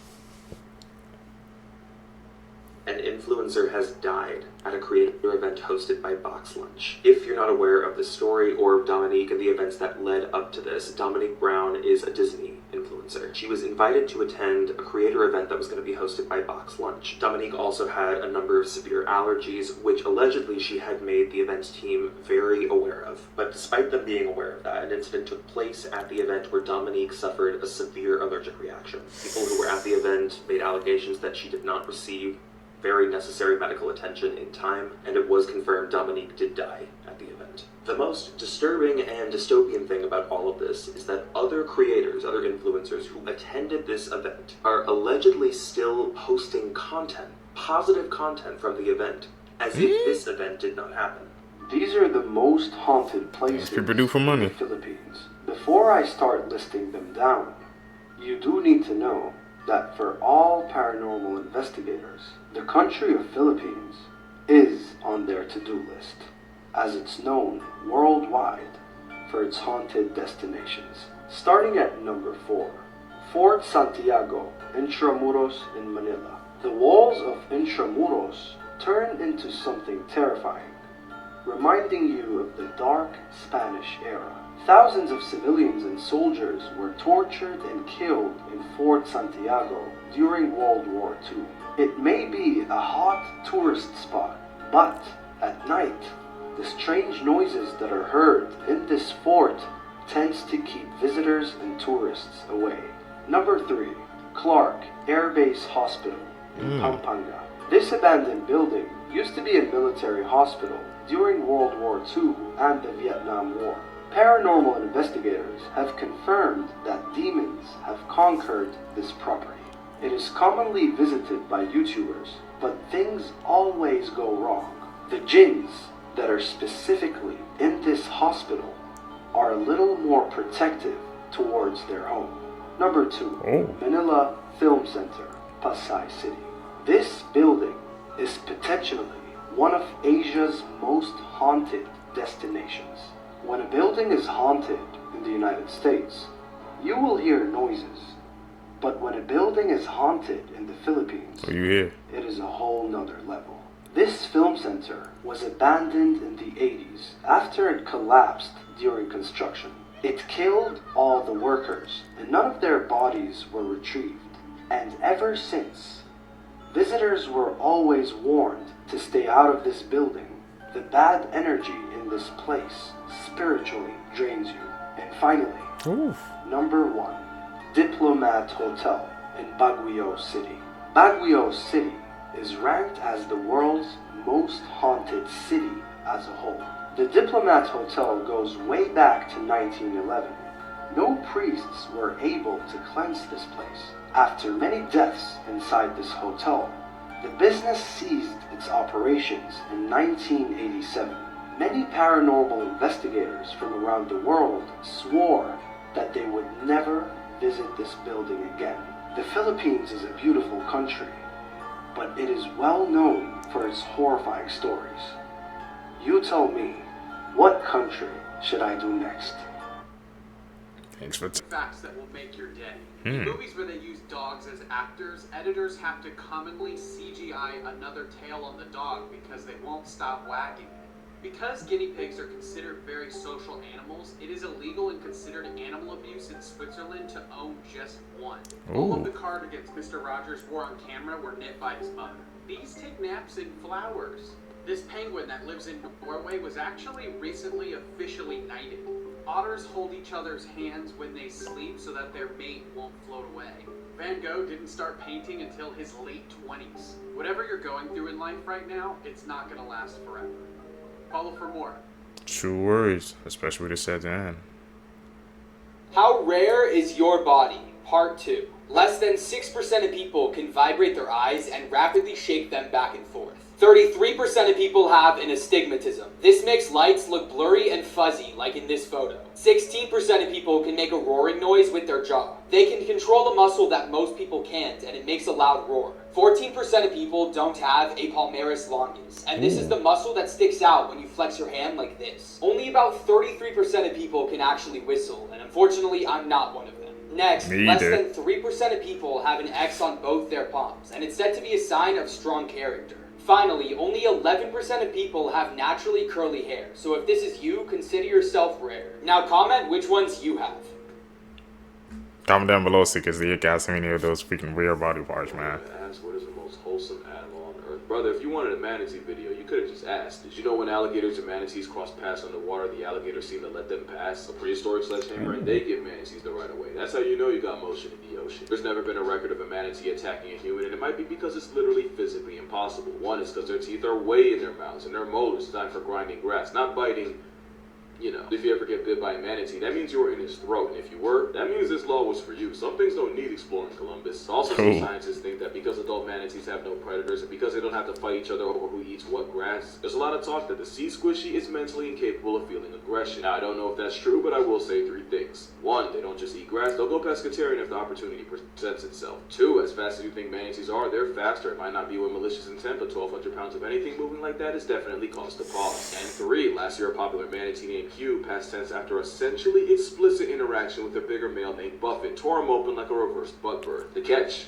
An influencer has died at a creator event hosted by Box Lunch. If you're not aware of the story or of Dominique and the events that led up to this, Dominique Brown is a Disney influencer. She was invited to attend a creator event that was going to be hosted by Box Lunch. Dominique also had a number of severe allergies, which allegedly she had made the events team very aware of. But despite them being aware of that, an incident took place at the event where Dominique suffered a severe allergic reaction. People who were at the event made allegations that she did not receive very necessary medical attention in time, and it was confirmed Dominique did die at the event. The most disturbing and dystopian thing about all of this is that other creators, other influencers who attended this event are allegedly still posting content, positive content from the event, as if this event did not happen. These are the most haunted places people do for money. in the Philippines. Before I start listing them down, you do need to know that for all paranormal investigators, the country of Philippines is on their to-do list, as it's known worldwide for its haunted destinations. Starting at number 4, Fort Santiago, Intramuros in Manila. The walls of Intramuros turn into something terrifying. reminding you of the dark Spanish era. Thousands of civilians and soldiers were tortured and killed in Fort Santiago during World War II. It may be a hot tourist spot, but at night, the strange noises that are heard in this fort tends to keep visitors and tourists away. Number 3. Clark Air Base Hospital in Pampanga. This abandoned building used to be a military hospital during World War II and the Vietnam War. Paranormal investigators have confirmed that demons have conquered this property. It is commonly visited by YouTubers, but things always go wrong. The jinns that are specifically in this hospital are a little more protective towards their home. Number 2. Manila Film Center, Pasay City. This building is potentially one of Asia's most haunted destinations. When a building is haunted in the United States, you will hear noises. But when a building is haunted in the Philippines, it is a whole nother level. This film center was abandoned in the 80s after it collapsed during construction. It killed all the workers, and none of their bodies were retrieved. And ever since, visitors were always warned to stay out of this building. The bad energy in this place spiritually drains you. And finally, number 1, Diplomat Hotel in Baguio City. Baguio City is ranked as the world's most haunted city as a whole. The Diplomat Hotel goes way back to 1911. No priests were able to cleanse this place. After many deaths inside this hotel, the business ceased its operations in 1987. Many paranormal investigators from around the world swore that they would never visit this building again. The Philippines is a beautiful country, but it is well known for its horrifying stories. You tell me, what country should I do next? Thanks for facts that will make your day. In movies where they use dogs as actors, editors have to commonly CGI another tail on the dog because they won't stop wagging it. Because guinea pigs are considered very social animals, it is illegal and considered animal abuse in Switzerland to own just one. All of the card against Mr. Rogers wore on camera were knit by his mother. These take naps in flowers. This penguin that lives in Norway was actually recently officially knighted. Otters hold each other's hands when they sleep so that their mate won't float away. Van Gogh didn't start painting until his late 20s. Whatever you're going through in life right now, it's not gonna last forever. Follow for more. True words, especially what it said then. How rare is your body? Part 2. Less than 6% of people can vibrate their eyes and rapidly shake them back and forth. 33% of people have an astigmatism. This makes lights look blurry and fuzzy, like in this photo. 16% of people can make a roaring noise with their jaw. They can control the muscle that most people can't, and it makes a loud roar. 14% of people don't have a palmaris longus, and this is the muscle that sticks out when you flex your hand like this. Only about 33% of people can actually whistle, and unfortunately, I'm not one of them. Next, less than 3% of people have an X on both their palms, and it's said to be a sign of strong character. Finally, only 11% of people have naturally curly hair, so if this is you, consider yourself rare. Now comment which ones you have. Comment down below so you can see you guys have any of those freaking weird body parts, man. Ask what is the most wholesome animal on earth. Brother, if you wanted a manatee video, you could have just asked. Did you know when alligators and manatees cross paths underwater, the alligators seem to let them pass? A prehistoric sledgehammer and they give manatees the right of way. That's how you know you got motion in the ocean. There's never been a record of a manatee attacking a human, and it might be because it's literally physically impossible. One is because their teeth are way in their mouths, and their molars designed for grinding grass, not biting. You know, if you ever get bit by a manatee, that means you were in his throat, and if you were, that means this law was for you. Some things don't need exploring Columbus. Also, some scientists think that because adult manatees have no predators, and because they don't have to fight each other over who eats what grass, there's a lot of talk that the sea squishy is mentally incapable of feeling aggression. Now, I don't know if that's true, but I will say 3 things. 1, they don't just eat grass, they'll go pescatarian if the opportunity presents itself. 2, as fast as you think manatees are, they're faster. It might not be with malicious intent, but 1,200 pounds of anything moving like that is definitely cause to pause. And 3, last year a popular manatee named Hugh, past tense, after a sensually explicit interaction with a bigger male named Buffett, tore him open like a reversed butt bird. The catch?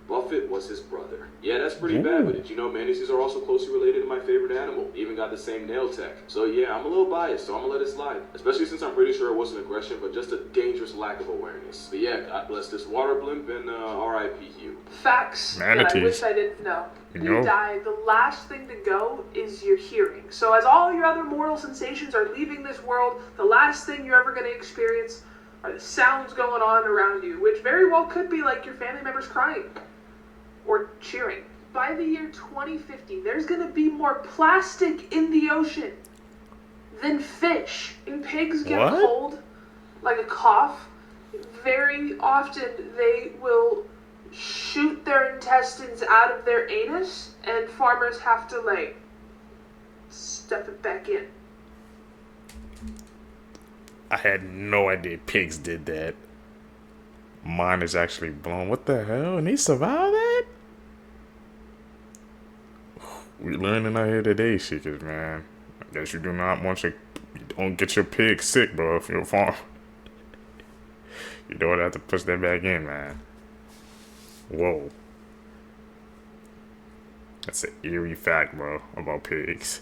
Buffett was his brother. Yeah, that's pretty bad, but did you know manatees are also closely related to my favorite animal? Even got the same nail tech. So yeah, I'm a little biased, so I'm gonna let it slide. Especially since I'm pretty sure it wasn't aggression, but just a dangerous lack of awareness. But yeah, God bless this water blimp and RIP you. Facts that I wish I didn't know. You die, the last thing to go is your hearing. So as all your other mortal sensations are leaving this world, the last thing you're ever going to experience are the sounds going on around you, which very well could be like your family members crying or cheering. By the year 2050, there's going to be more plastic in the ocean than fish. And pigs get cold, like a cough. Very often they will shoot their intestines out of their anus, and farmers have to, like, stuff it back in. I had no idea pigs did that. Mine is actually blown. What the hell? And he survived that? We learning out here today, Seekers, man. I guess you do not want your... You don't get your pig sick, bro, if you're a farm. You don't have to push that back in, man. Whoa. That's an eerie fact, bro, about pigs.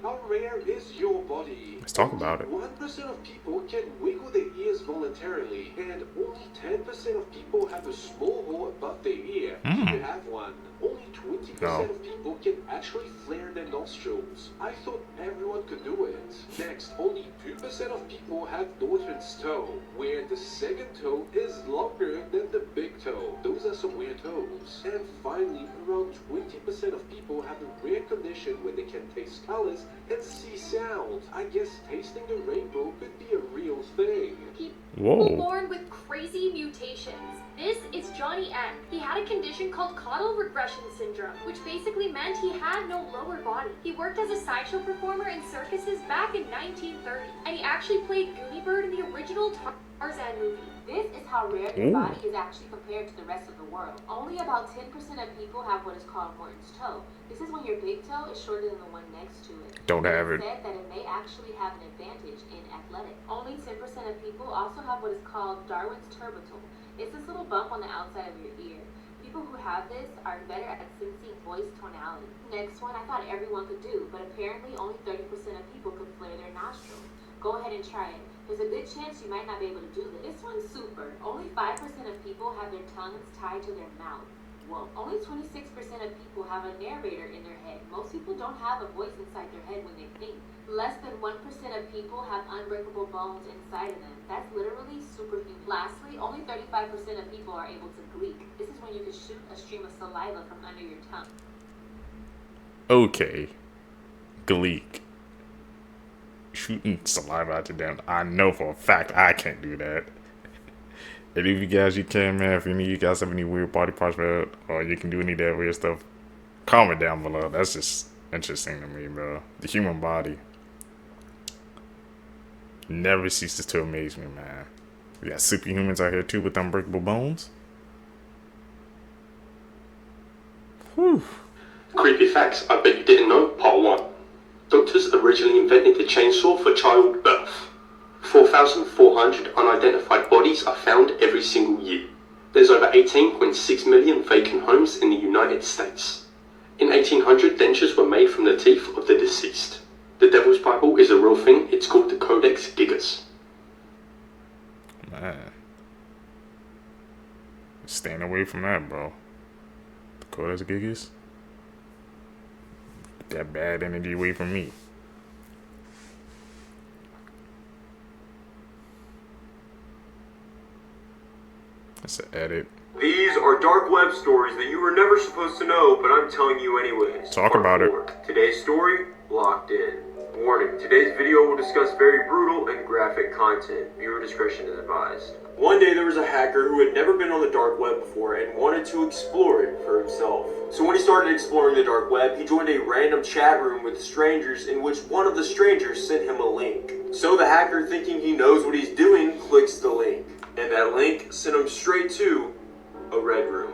How rare is your body? Let's talk about it. 1% of people can wiggle their ears voluntarily, and only 10% of people have a small hole above their ear. If you have one, only 20% of people can actually flare their nostrils. I thought everyone could do it. Next, only 2% of people have Norton's toe, where the second toe is longer than the big toe. Those are some weird toes. And finally, around 20% of people have a rare condition where they can taste colors and see sound. I guess tasting the rainbow could be a real thing. People born with crazy mutations. This is Johnny N. He had a condition called caudal regression syndrome, which basically meant he had no lower body. He worked as a sideshow performer in circuses back in 1930, and he actually played Goonie Bird in the original Tarzan movie. This is how rare your body is actually compared to the rest of the world. Only about 10% of people have what is called Morton's toe. This is when your big toe is shorter than the one next to it. Don't have it. It's said that it may actually have an advantage in athletics. Only 10% of people also have what is called Darwin's turbitole. It's this little bump on the outside of your ear. People who have this are better at sensing voice tonality. Next one I thought everyone could do, but apparently only 30% of people could flare their nostrils. Go ahead and try it. There's a good chance you might not be able to do this. This one's super. Only 5% of people have their tongues tied to their mouth. Whoa. Only 26% of people have a narrator in their head. Most people don't have a voice inside their head when they think. Less than 1% of people have unbreakable bones inside of them. That's literally superhuman. Lastly, only 35% of people are able to gleek. This is when you can shoot a stream of saliva from under your tongue. Okay. Gleek. Shooting saliva out your damn... I know for a fact I can't do that. And if you guys, you can, man. If any of you guys have any weird body parts, man, or you can do any of that weird stuff, comment down below. That's just interesting to me, bro. The human body never ceases to amaze me, man. We got superhumans out here too with unbreakable bones. Whew. Creepy facts I bet you didn't know, part 1. Doctors originally invented the chainsaw for childbirth. 4,400 unidentified bodies are found every single year. There's over 18.6 million vacant homes in the United States. In 1800, dentures were made from the teeth of the deceased. The Devil's Bible is a real thing. It's called the Codex Gigas. Man. Staying away from that, bro. The Codex Gigas? That bad energy away from me. That's an edit. These are dark web stories that you were never supposed to know, but I'm telling you anyways. Talk about it. Today's story, Locked In. Warning, today's video will discuss very brutal and graphic content. Viewer discretion is advised. One day there was a hacker who had never been on the dark web before and wanted to explore it for himself. So when he started exploring the dark web, he joined a random chat room with strangers in which one of the strangers sent him a link. So the hacker, thinking he knows what he's doing, clicks the link. And that link sent him straight to a red room.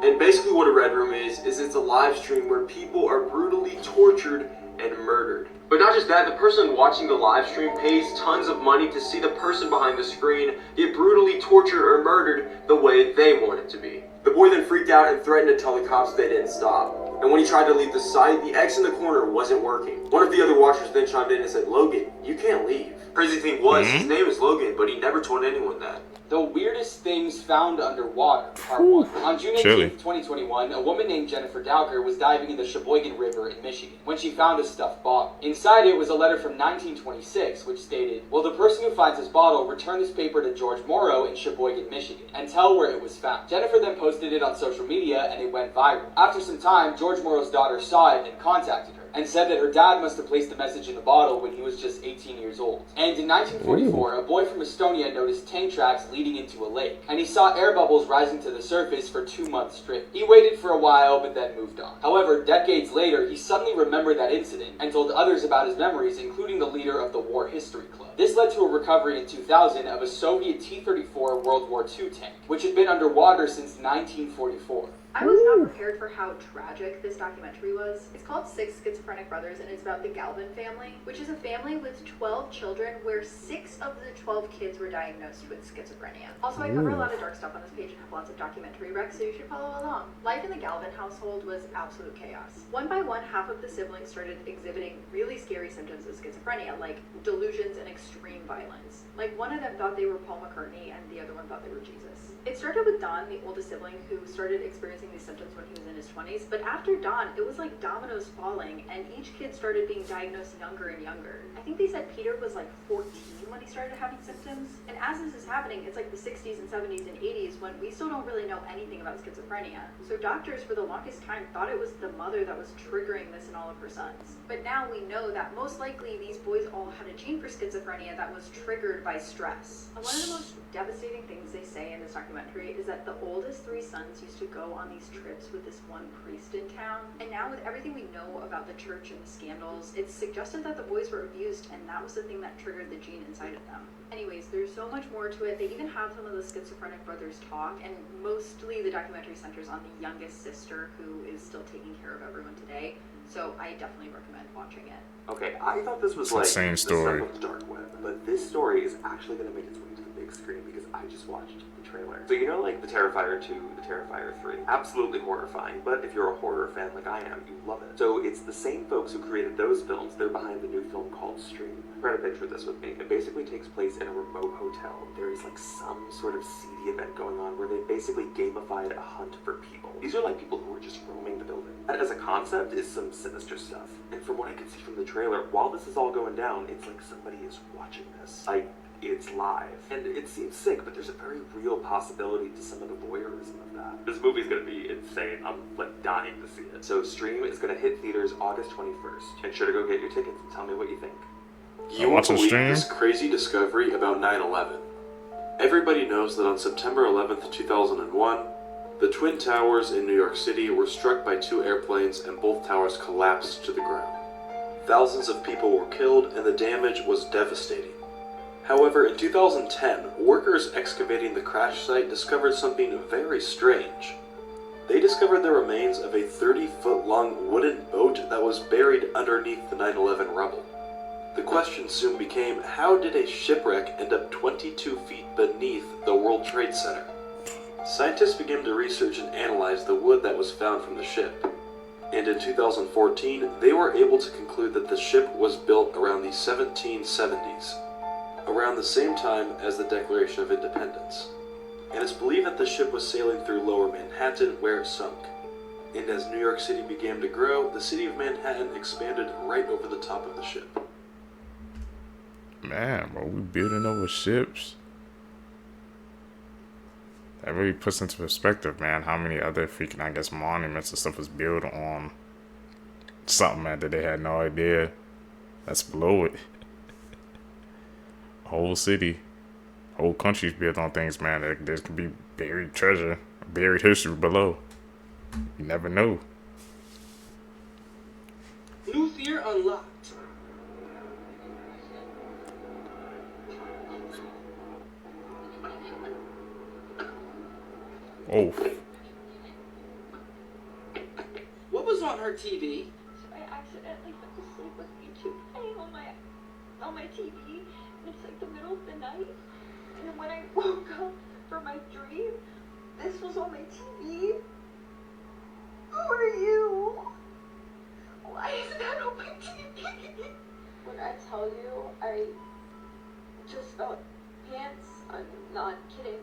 And basically what a red room is it's a live stream where people are brutally tortured and murdered. But not just that, the person watching the live stream pays tons of money to see the person behind the screen get brutally tortured or murdered the way they want it to be. The boy then freaked out and threatened to tell the cops they didn't stop. And when he tried to leave the site, the X in the corner wasn't working. One of the other watchers then chimed in and said, "Logan, you can't leave." Crazy thing was, his name is Logan, but he never told anyone that. The weirdest things found underwater, Part 1. On June 18, 2021, a woman named Jennifer Dowker was diving in the Sheboygan River in Michigan when she found a stuffed bottle. Inside it was a letter from 1926 which stated, "Will the person who finds this bottle return this paper to George Morrow in Sheboygan, Michigan, and tell where it was found?" Jennifer then posted it on social media and it went viral. After some time, George Morrow's daughter saw it and contacted her and said that her dad must have placed the message in the bottle when he was just 18 years old. And in 1944, a boy from Estonia noticed tank tracks leading into a lake, and he saw air bubbles rising to the surface for 2 months straight. He waited for a while, but then moved on. However, decades later, he suddenly remembered that incident and told others about his memories, including the leader of the War History Club. This led to a recovery in 2000 of a Soviet T-34 World War II tank, which had been underwater since 1944. I was not prepared for how tragic this documentary was. It's called Six Schizophrenic Brothers, and it's about the Galvin family, which is a family with 12 children where 6 of the 12 kids were diagnosed with schizophrenia. Also, I cover a lot of dark stuff on this page and have lots of documentary recs, so you should follow along. Life in the Galvin household was absolute chaos. One by one, half of the siblings started exhibiting really scary symptoms of schizophrenia, like delusions and extreme violence. Like, one of them thought they were Paul McCartney, and the other one thought they were Jesus. It started with Don, the oldest sibling, who started experiencing these symptoms when he was in his 20s, but after Don, it was like dominoes falling, and each kid started being diagnosed younger and younger. I think they said Peter was like 14 when he started having symptoms, and as this is happening, it's like the 60s and 70s and 80s when we still don't really know anything about schizophrenia. So doctors for the longest time thought it was the mother that was triggering this in all of her sons. But now we know that most likely these boys all had a gene for schizophrenia that was triggered by stress. And one of the most devastating things they say in this documentary is that the oldest 3 sons used to go on these trips with this one priest in town, and now with everything we know about the church and the scandals, it's suggested that the boys were abused, and that was the thing that triggered the gene inside of them. Anyways, there's so much more to it. They even have some of the schizophrenic brothers talk, and mostly the documentary centers on the youngest sister who is still taking care of everyone today, so I definitely recommend watching it. Okay, I thought this was It's the like same the story. stuff of the dark web, but this story is actually going to make its way to the big screen because I just watched the trailer. So you know, like the Terrifier 2, the Terrifier 3, absolutely horrifying, but if you're a horror fan like I am, you love it. So it's the same folks who created those films. They're behind the new film called Stream. Try to picture this with me. It basically takes place in a remote hotel. There is like some sort of seedy event going on where they basically gamified a hunt for people. These are like people who are just roaming the building. That as a concept is some sinister stuff. And from what I can see from the trailer, while this is all going down, it's like somebody is watching this. Like, it's live. And it seems sick, but there's a very real possibility to some of the voyeurism of that. This movie's gonna be insane. I'm like dying to see it. So Stream is gonna hit theaters August 21st. And sure to go get your tickets and tell me what you think. You won't believe this crazy discovery about 9/11. Everybody knows that on September 11th, 2001, the Twin Towers in New York City were struck by 2 airplanes and both towers collapsed to the ground. Thousands of people were killed and the damage was devastating. However, in 2010, workers excavating the crash site discovered something very strange. They discovered the remains of a 30-foot-long wooden boat that was buried underneath the 9/11 rubble. The question soon became, how did a shipwreck end up 22 feet beneath the World Trade Center? Scientists began to research and analyze the wood that was found from the ship. And in 2014, they were able to conclude that the ship was built around the 1770s, around the same time as the Declaration of Independence. And it's believed that the ship was sailing through lower Manhattan where it sunk. And as New York City began to grow, the city of Manhattan expanded right over the top of the ship. Man, bro, we building over ships. That really puts into perspective, man, how many other freaking, I guess, monuments and stuff was built on something, man, that they had no idea that's below it. Whole city, whole country's built on things, man. There could be buried treasure, buried history below. You never know. New fear unlocked. Oh. What was on her TV? I actually accidentally went to sleep with YouTube playing on my TV, and it's like the middle of the night, and then when I woke up from my dream, this was on my TV. Who are you? Why is that on my TV? When I tell you, I just felt pants, I'm not kidding.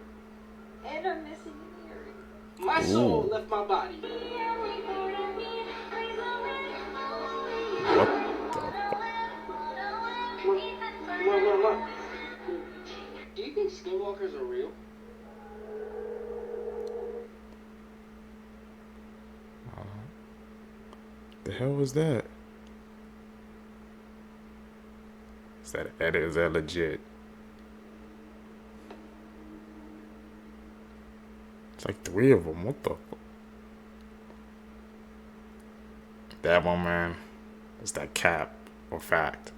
And I'm missing an earring. My soul left my body. What? Do you think skinwalkers are real? The hell was that? Is that edit? Is that legit? It's like 3 of them. What the fuck? That one, man. Is that cap or fact?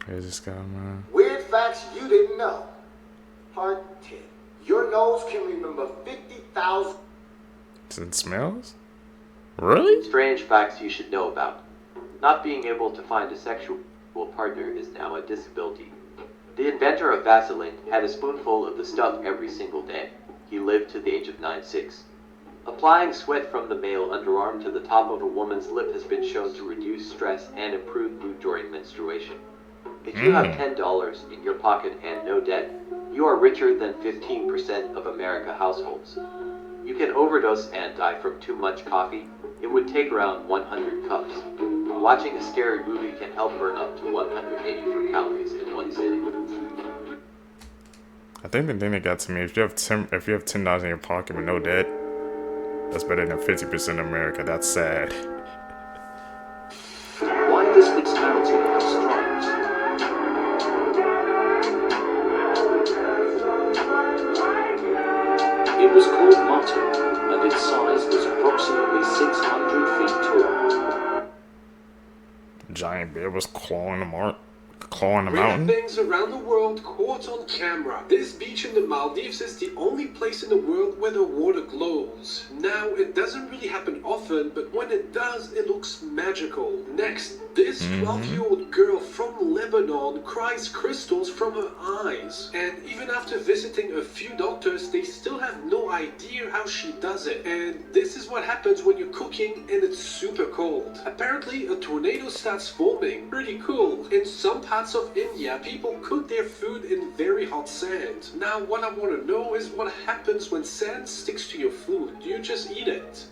Here's this guy, man. Weird facts you didn't know. Part 10. Your nose can remember 50,000. It smells? Really? Strange facts you should know about. Not being able to find a sexual partner is now a disability. The inventor of Vaseline had a spoonful of the stuff every single day. He lived to the age of 96. Applying sweat from the male underarm to the top of a woman's lip has been shown to reduce stress and improve mood during menstruation. If you have $10 in your pocket and no debt, you are richer than 15% of American households. You can overdose and die from too much coffee. It would take around 100 cups. Watching a scary movie can help burn up to 184 calories in one sitting. I think the thing that got to me, if you have $10 in your pocket with no debt, that's better than 50% of America. That's sad. Why does this mountain have stripes? It was called mutton, and its size was approximately 600 feet tall. Giant bear was clawing them out. Clawing them Weird out. things around the world caught on camera. This beach in the Maldives is the only place in the world where the water glows. Now, it doesn't really happen often, but when it does, it looks magical. Next, this 12-year-old girl from Lebanon cries crystals from her eyes. And even after visiting a few doctors, they still have no idea how she does it. And this is what happens when you're cooking and it's super cold. Apparently, a tornado starts forming. Pretty cool. In some parts of India, people cook their food in very hot sand. Now, what I want to know is what happens when sand sticks to your food. Do you just eat it?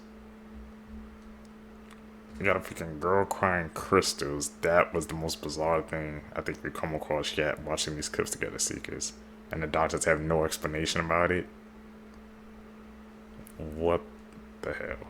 You got a freaking girl crying crystals. That was the most bizarre thing I think we come across yet watching these clips together, Seekers. And the doctors have no explanation about it. What the hell?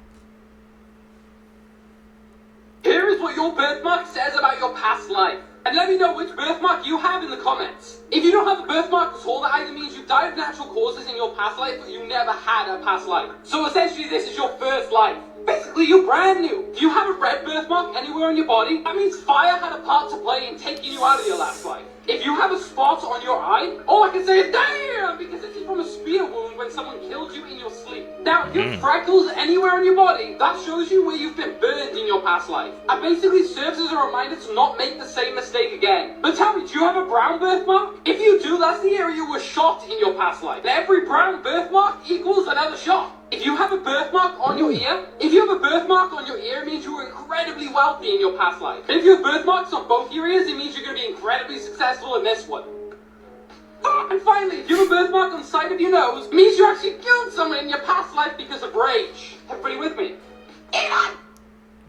Here is what your birthmark says about your past life. And let me know which birthmark you have in the comments. If you don't have a birthmark at all, that either means you died of natural causes in your past life or you never had a past life. So essentially this is your first life. Basically, you're brand new. Do you have a red birthmark anywhere on your body? That means fire had a part to play in taking you out of your last life. If you have a spot on your eye, all I can say is damn, because this is from a spear wound when someone killed you in your sleep. Now, if you have freckles anywhere on your body, that shows you where you've been burned in your past life. And basically serves as a reminder to not make the same mistake again. But tell me, do you have a brown birthmark? If you do, that's the area you were shot in your past life. And every brown birthmark equals another shot. If you have a birthmark on your ear, it means you were incredibly wealthy in your past life. And if you have birthmarks on both your ears, it means you're going to be incredibly successful in this one. And finally, if you have a birthmark on the side of your nose, it means you actually killed someone in your past life because of rage. Everybody with me?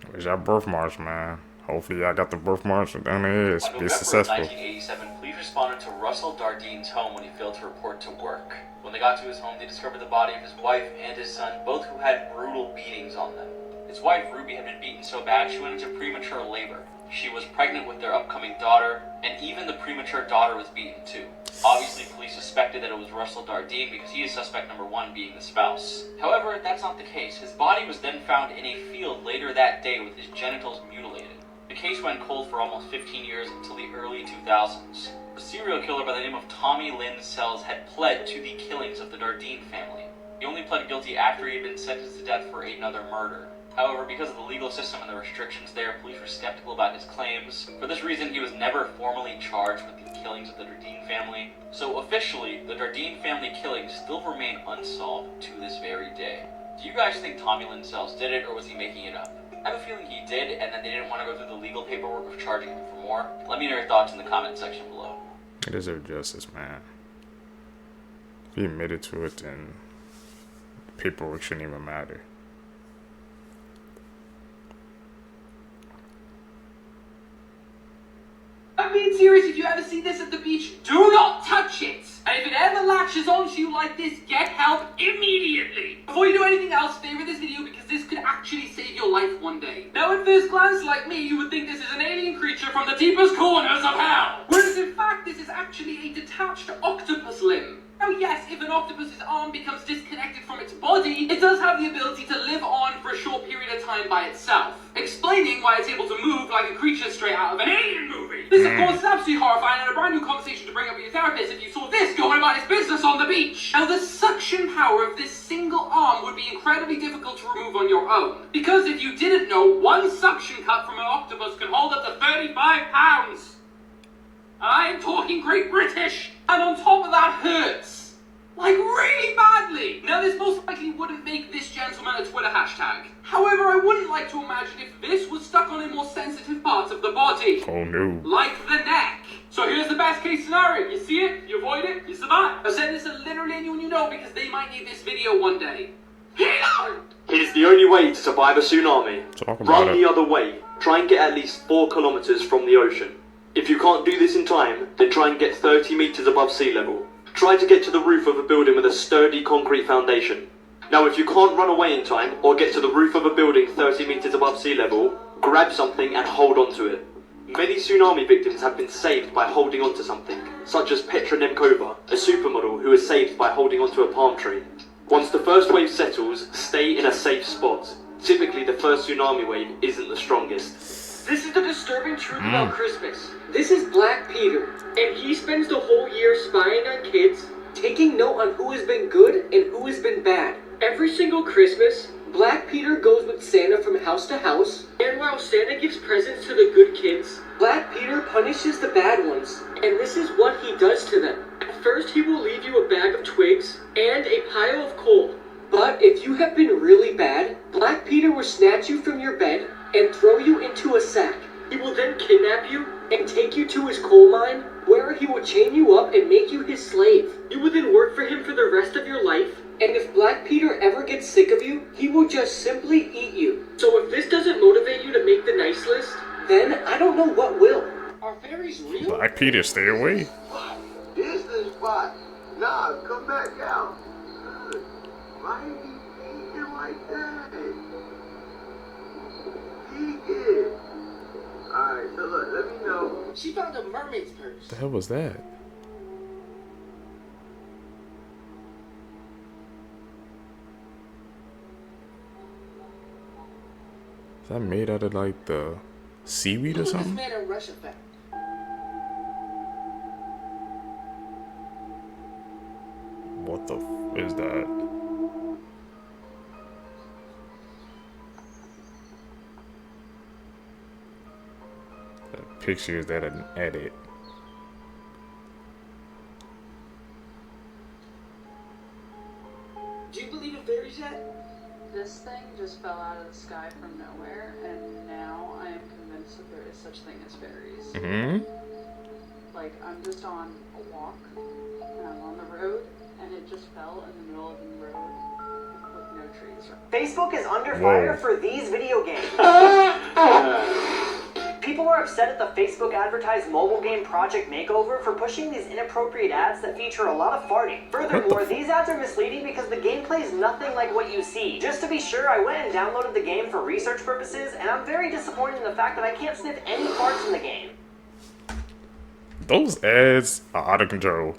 Where's your birthmarks, man? Hopefully y'all got the birthmarks down there. Be November successful. 1987, police responded to Russell Dardine's home when he failed to report to work. When they got to his home, they discovered the body of his wife and his son, both who had brutal beatings on them. His wife, Ruby, had been beaten so bad she went into premature labor. She was pregnant with their upcoming daughter, and even the premature daughter was beaten too. Obviously, police suspected that it was Russell Dardine because he is suspect number one, being the spouse. However, that's not the case. His body was then found in a field later that day with his genitals mutilated. The case went cold for almost 15 years until the early 2000s. A serial killer by the name of Tommy Lynn Sells had pled to the killings of the Dardine family. He only pled guilty after he had been sentenced to death for another murder. However, because of the legal system and the restrictions there, police were skeptical about his claims. For this reason, he was never formally charged with the killings of the Dardenne family. So officially, the Dardenne family killings still remain unsolved to this very day. Do you guys think Tommy Lynn Sells did it, or was he making it up? I have a feeling he did, and then they didn't want to go through the legal paperwork of charging him for more. Let me know your thoughts in the comment section below. He deserves justice, man. If he admitted to it, then paperwork shouldn't even matter. I'm being serious. If you ever see this at the beach, do not touch it. And if it ever latches onto you like this, get help immediately. Before you do anything else, favorite this video because this could actually save your life one day. Now at first glance, like me, you would think this is an alien creature from the deepest corners of hell. Whereas in fact, this is actually a detached octopus limb. Now yes, if an octopus's arm becomes disconnected from its body, it does have the ability to live on for a short period of time by itself, explaining why it's able to move like a creature straight out of an alien movie. This of course is absolutely horrifying and a brand new conversation to bring up with your therapist if you saw this going about its business on the beach. Now the suction power of this single arm would be incredibly difficult to remove on your own, because if you didn't know, one suction cup from an octopus can hold up to 35 pounds. I am talking Great British, and on top of that hurts. Like really badly. Now this most likely wouldn't make this gentleman a Twitter hashtag. However, I wouldn't like to imagine if this was stuck on a more sensitive part of the body. Oh no. Like the neck. So here's the best case scenario. You see it, you avoid it, you survive. I said this to literally anyone you know because they might need this video one day. Here's the only way to survive a tsunami. Talk about Run it. the other way. Try and get at least 4 kilometers from the ocean. If you can't do this in time, then try and get 30 meters above sea level. Try to get to the roof of a building with a sturdy concrete foundation. Now if you can't run away in time, or get to the roof of a building 30 meters above sea level, grab something and hold on to it. Many tsunami victims have been saved by holding on to something, such as Petra Nemkova, a supermodel who was saved by holding onto a palm tree. Once the first wave settles, stay in a safe spot. Typically the first tsunami wave isn't the strongest. This is the disturbing truth about Christmas. This is Black Peter, and he spends the whole year spying on kids, taking note on who has been good and who has been bad. Every single Christmas, Black Peter goes with Santa from house to house, and while Santa gives presents to the good kids, Black Peter punishes the bad ones, and this is what he does to them. At first, he will leave you a bag of twigs and a pile of coal. But if you have been really bad, Black Peter will snatch you from your bed and throw you into a sack. He will then kidnap you and take you to his coal mine, where he will chain you up and make you his slave. You will then work for him for the rest of your life, and if Black Peter ever gets sick of you, he will just simply eat you. So if this doesn't motivate you to make the nice list, then I don't know what will. Are fairies real? Black Peter, stay away. This the spot. Nah, come back out. Why are you eating like that? Eat it. Alright, so look, let me know. She found a mermaid's purse. The hell was that? Is that made out of like the seaweed or Who this something? man in Russia found? What the f is that? That picture is that an edit? Do you believe in fairies yet? This thing just fell out of the sky from nowhere, and now I am convinced that there is such thing as fairies. Mm-hmm. Like, I'm just on a walk, and I'm on the road, and it just fell in the middle of the road with no trees. Facebook is under fire for these video games. People are upset at the Facebook advertised mobile game Project Makeover for pushing these inappropriate ads that feature a lot of farting. Furthermore, these ads are misleading because the gameplay is nothing like what you see. Just to be sure, I went and downloaded the game for research purposes, and I'm very disappointed in the fact that I can't sniff any farts in the game. Those ads are out of control.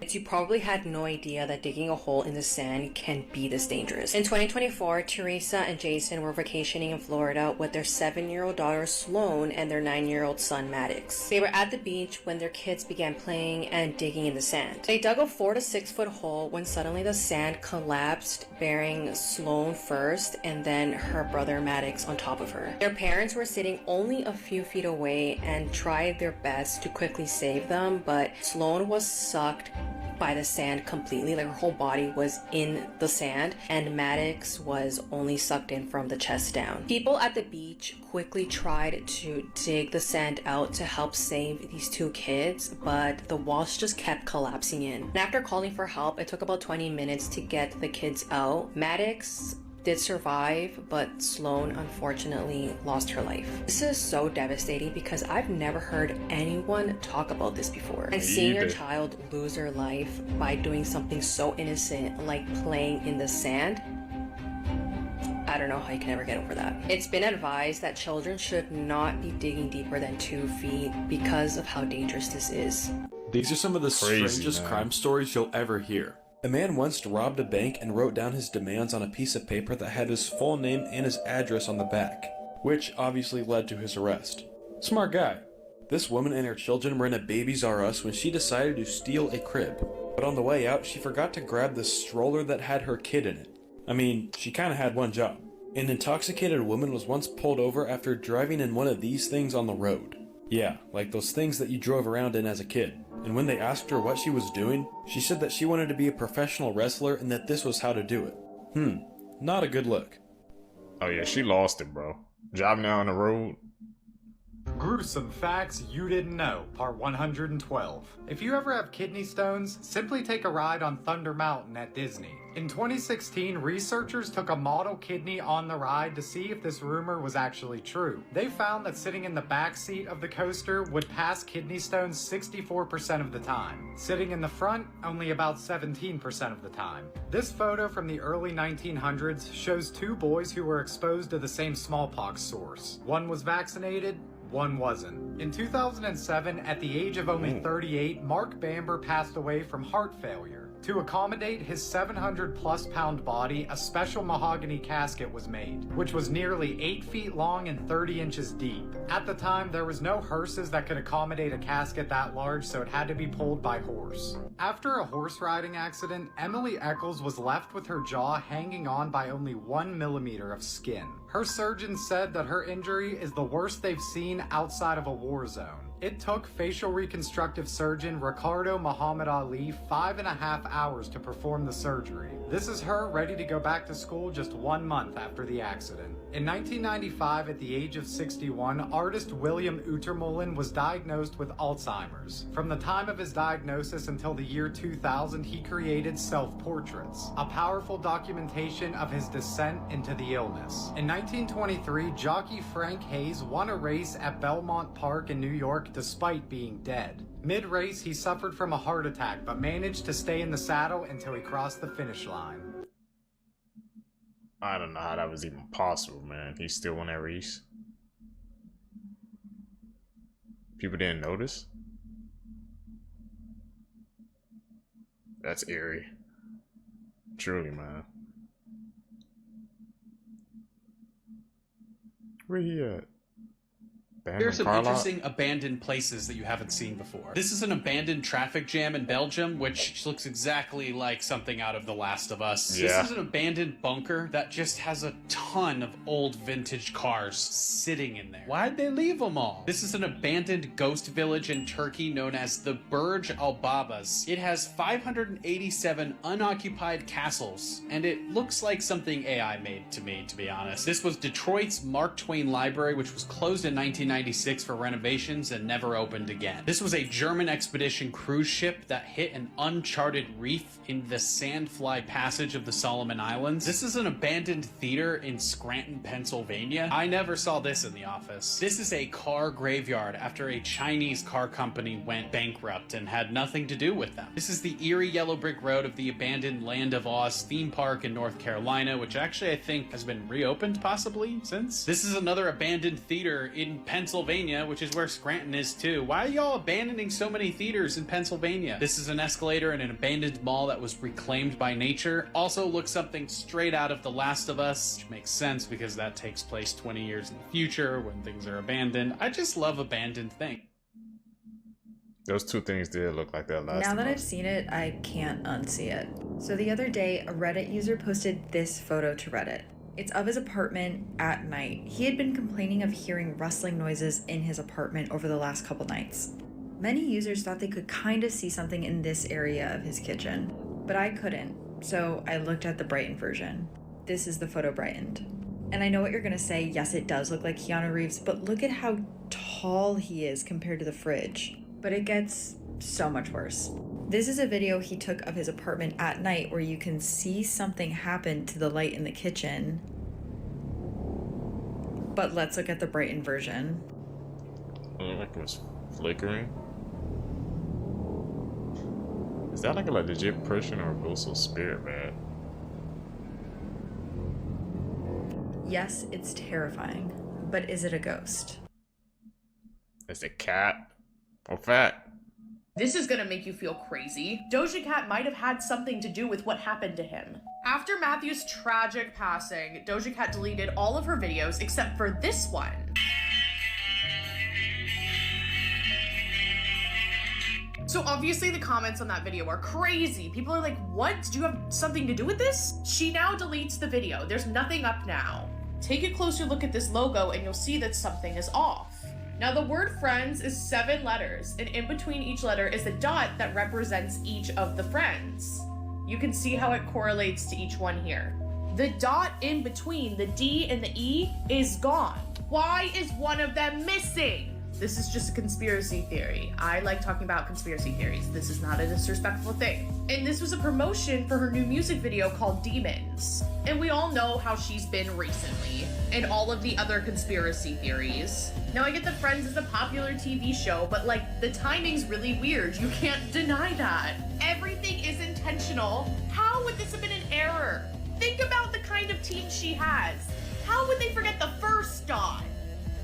You probably had no idea that digging a hole in the sand can be this dangerous. In 2024, Teresa and Jason were vacationing in Florida with their 7-year-old daughter Sloan and their 9-year-old son Maddox. They were at the beach when their kids began playing and digging in the sand. They dug a 4 to 6 foot hole when suddenly the sand collapsed, burying Sloan first and then her brother Maddox on top of her. Their parents were sitting only a few feet away and tried their best to quickly save them, but Sloan was sucked by the sand completely. Like, her whole body was in the sand, and Maddox was only sucked in from the chest down. People at the beach quickly tried to dig the sand out to help save these 2 kids, but the walls just kept collapsing in. And after calling for help, it took about 20 minutes to get the kids out. Maddox did survive, but Sloan unfortunately lost her life. This is so devastating because I've never heard anyone talk about this before. And seeing your child lose their life by doing something so innocent like playing in the sand, I don't know how you can ever get over that. It's been advised that children should not be digging deeper than 2 feet because of how dangerous this is. These are some of the strangest crime stories you'll ever hear. A man once robbed a bank and wrote down his demands on a piece of paper that had his full name and his address on the back, which obviously led to his arrest. Smart guy. This woman and her children were in a Babies R Us when she decided to steal a crib, but on the way out she forgot to grab the stroller that had her kid in it. I mean, she kinda had one job. An intoxicated woman was once pulled over after driving in one of these things on the road. Yeah, like those things that you drove around in as a kid. And when they asked her what she was doing, she said that she wanted to be a professional wrestler and that this was how to do it. Not a good look. Oh yeah, she lost it, bro. Driving down the road. Gruesome facts you didn't know, part 112. If you ever have kidney stones, simply take a ride on Thunder Mountain at Disney. In 2016, researchers took a model kidney on the ride to see if this rumor was actually true. They found that sitting in the back seat of the coaster would pass kidney stones 64% of the time. Sitting in the front, only about 17% of the time. This photo from the early 1900s shows 2 boys who were exposed to the same smallpox source. One was vaccinated, one wasn't. In 2007, at the age of only 38, Mark Bamber passed away from heart failure. To accommodate his 700-plus pound body, a special mahogany casket was made, which was nearly 8 feet long and 30 inches deep. At the time, there was no hearses that could accommodate a casket that large, so it had to be pulled by horse. After a horse riding accident, Emily Eccles was left with her jaw hanging on by only 1 millimeter of skin. Her surgeon said that her injury is the worst they've seen outside of a war zone. It took facial reconstructive surgeon Ricardo Muhammad Ali 5.5 hours to perform the surgery. This is her ready to go back to school just 1 month after the accident. In 1995, at the age of 61, artist William Utermohlen was diagnosed with Alzheimer's. From the time of his diagnosis until the year 2000, he created self-portraits, a powerful documentation of his descent into the illness. In 1923, jockey Frank Hayes won a race at Belmont Park in New York despite being dead. Mid-race, he suffered from a heart attack, but managed to stay in the saddle until he crossed the finish line. I don't know how that was even possible, man. He still won that race. People didn't notice. That's eerie. Truly, man. Where he at? Here's some interesting abandoned places that you haven't seen before. This is an abandoned traffic jam in Belgium, which looks exactly like something out of The Last of Us. Yeah. This is an abandoned bunker that just has a ton of old vintage cars sitting in there. Why'd they leave them all? This is an abandoned ghost village in Turkey known as the Burj Al Babas. It has 587 unoccupied castles, and it looks like something AI made to me, to be honest. This was Detroit's Mark Twain Library, which was closed in 1996 for renovations and never opened again. This was a German expedition cruise ship that hit an uncharted reef in the Sandfly Passage of the Solomon Islands. This is an abandoned theater in Scranton, Pennsylvania. I never saw this in the office. This is a car graveyard after a Chinese car company went bankrupt and had nothing to do with them. This is the eerie yellow brick road of the abandoned Land of Oz theme park in North Carolina, which actually I think has been reopened possibly since. This is another abandoned theater in Pennsylvania Pennsylvania, which is where Scranton is too. Why are y'all abandoning so many theaters in Pennsylvania? This is an escalator in an abandoned mall that was reclaimed by nature. Also looks something straight out of The Last of Us, which makes sense because that takes place 20 years in the future when things are abandoned. I just love abandoned things. Those two things did look like that last Now that month. I've seen it, I can't unsee it. So the other day, a Reddit user posted this photo to Reddit. It's of his apartment at night. He had been complaining of hearing rustling noises in his apartment over the last couple nights. Many users thought they could kind of see something in this area of his kitchen, but I couldn't, so I looked at the brightened version. This is the photo brightened. And I know what you're gonna say, yes it does look like Keanu Reeves, but look at how tall he is compared to the fridge. But it gets so much worse. This is a video he took of his apartment at night where you can see something happen to the light in the kitchen. But let's look at the brightened version. It looked like it was flickering. Is that like a legit person or a ghost or spirit, man? Yes, it's terrifying, but is it a ghost? Is it cat or fat? This is gonna make you feel crazy. Doja Cat might have had something to do with what happened to him. After Matthew's tragic passing, Doja Cat deleted all of her videos except for this one. So obviously the comments on that video are crazy. People are like, what? Did you have something to do with this? She now deletes the video. There's nothing up now. Take a closer look at this logo and you'll see that something is off. Now the word friends is 7 letters, and in between each letter is a dot that represents each of the friends. You can see how it correlates to each one here. The dot in between the D and the E is gone. Why is one of them missing? This is just a conspiracy theory. I like talking about conspiracy theories. This is not a disrespectful thing. And this was a promotion for her new music video called Demons. And we all know how she's been recently, and all of the other conspiracy theories. Now I get that Friends is a popular TV show, but like, the timing's really weird. You can't deny that. Everything is intentional. How would this have been an error? Think about the kind of team she has. How would they forget the first dot?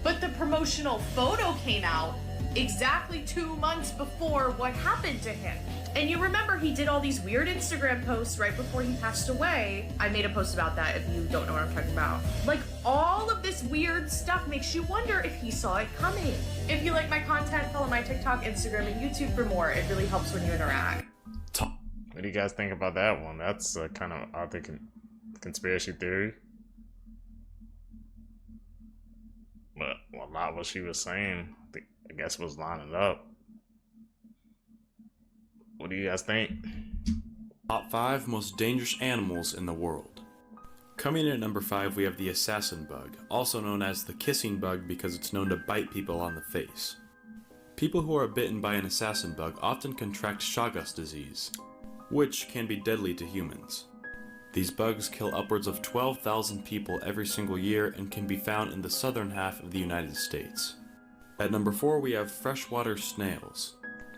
But the promotional photo came out exactly 2 months before what happened to him. And you remember he did all these weird Instagram posts right before he passed away. I made a post about that if you don't know what I'm talking about. Like, all of this weird stuff makes you wonder if he saw it coming. If you like my content, follow my TikTok, Instagram, and YouTube for more. It really helps when you interact. What do you guys think about that one? That's kind of, I think, conspiracy theory. But a lot of what she was saying, I guess, was lining up. What do you guys think? Top 5 most dangerous animals in the world. Coming in at number 5, we have the assassin bug, also known as the kissing bug because it's known to bite people on the face. People who are bitten by an assassin bug often contract Chagas disease, which can be deadly to humans. These bugs kill upwards of 12,000 people every single year and can be found in the southern half of the United States. At number 4, we have freshwater snails.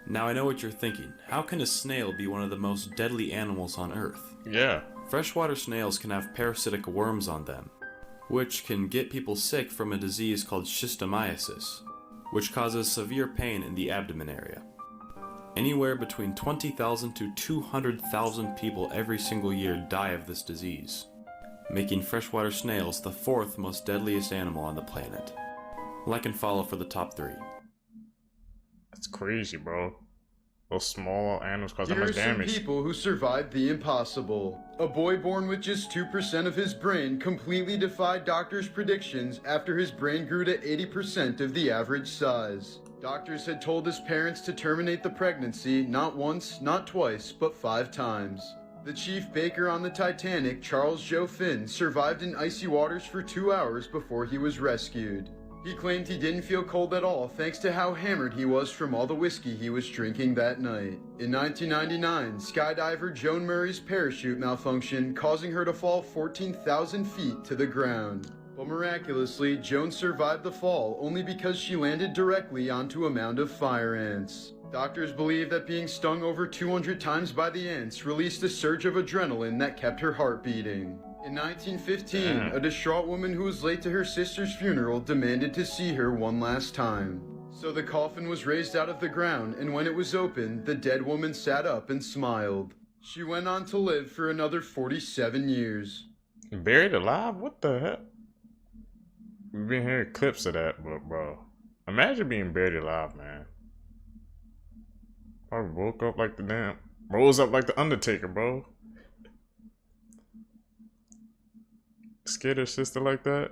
Now I know what you're thinking, how can a snail be one of the most deadly animals on Earth? Yeah. Freshwater snails can have parasitic worms on them, which can get people sick from a disease called schistomiasis, which causes severe pain in the abdomen area. Anywhere between 20,000 to 200,000 people every single year die of this disease, making freshwater snails the 4th most deadliest animal on the planet. Like and follow for the top 3. That's crazy, bro. Those small animals cause that Here are much some damage. people who survived the impossible. A boy born with just 2% of his brain completely defied doctors' predictions after his brain grew to 80% of the average size. Doctors had told his parents to terminate the pregnancy not once, not twice, but 5 times. The chief baker on the Titanic, Charles Joe Finn, survived in icy waters for 2 hours before he was rescued. He claimed he didn't feel cold at all thanks to how hammered he was from all the whiskey he was drinking that night. In 1999, skydiver Joan Murray's parachute malfunctioned, causing her to fall 14,000 feet to the ground. But miraculously, Joan survived the fall only because she landed directly onto a mound of fire ants. Doctors believe that being stung over 200 times by the ants released a surge of adrenaline that kept her heart beating. In 1915, a distraught woman who was late to her sister's funeral demanded to see her one last time. So the coffin was raised out of the ground, and when it was opened, the dead woman sat up and smiled. She went on to live for another 47 years. Buried alive? What the heck? We've been hearing clips of that, but bro, imagine being buried alive, man. I woke up like the damn, rose up like the Undertaker, bro. Scared her sister like that?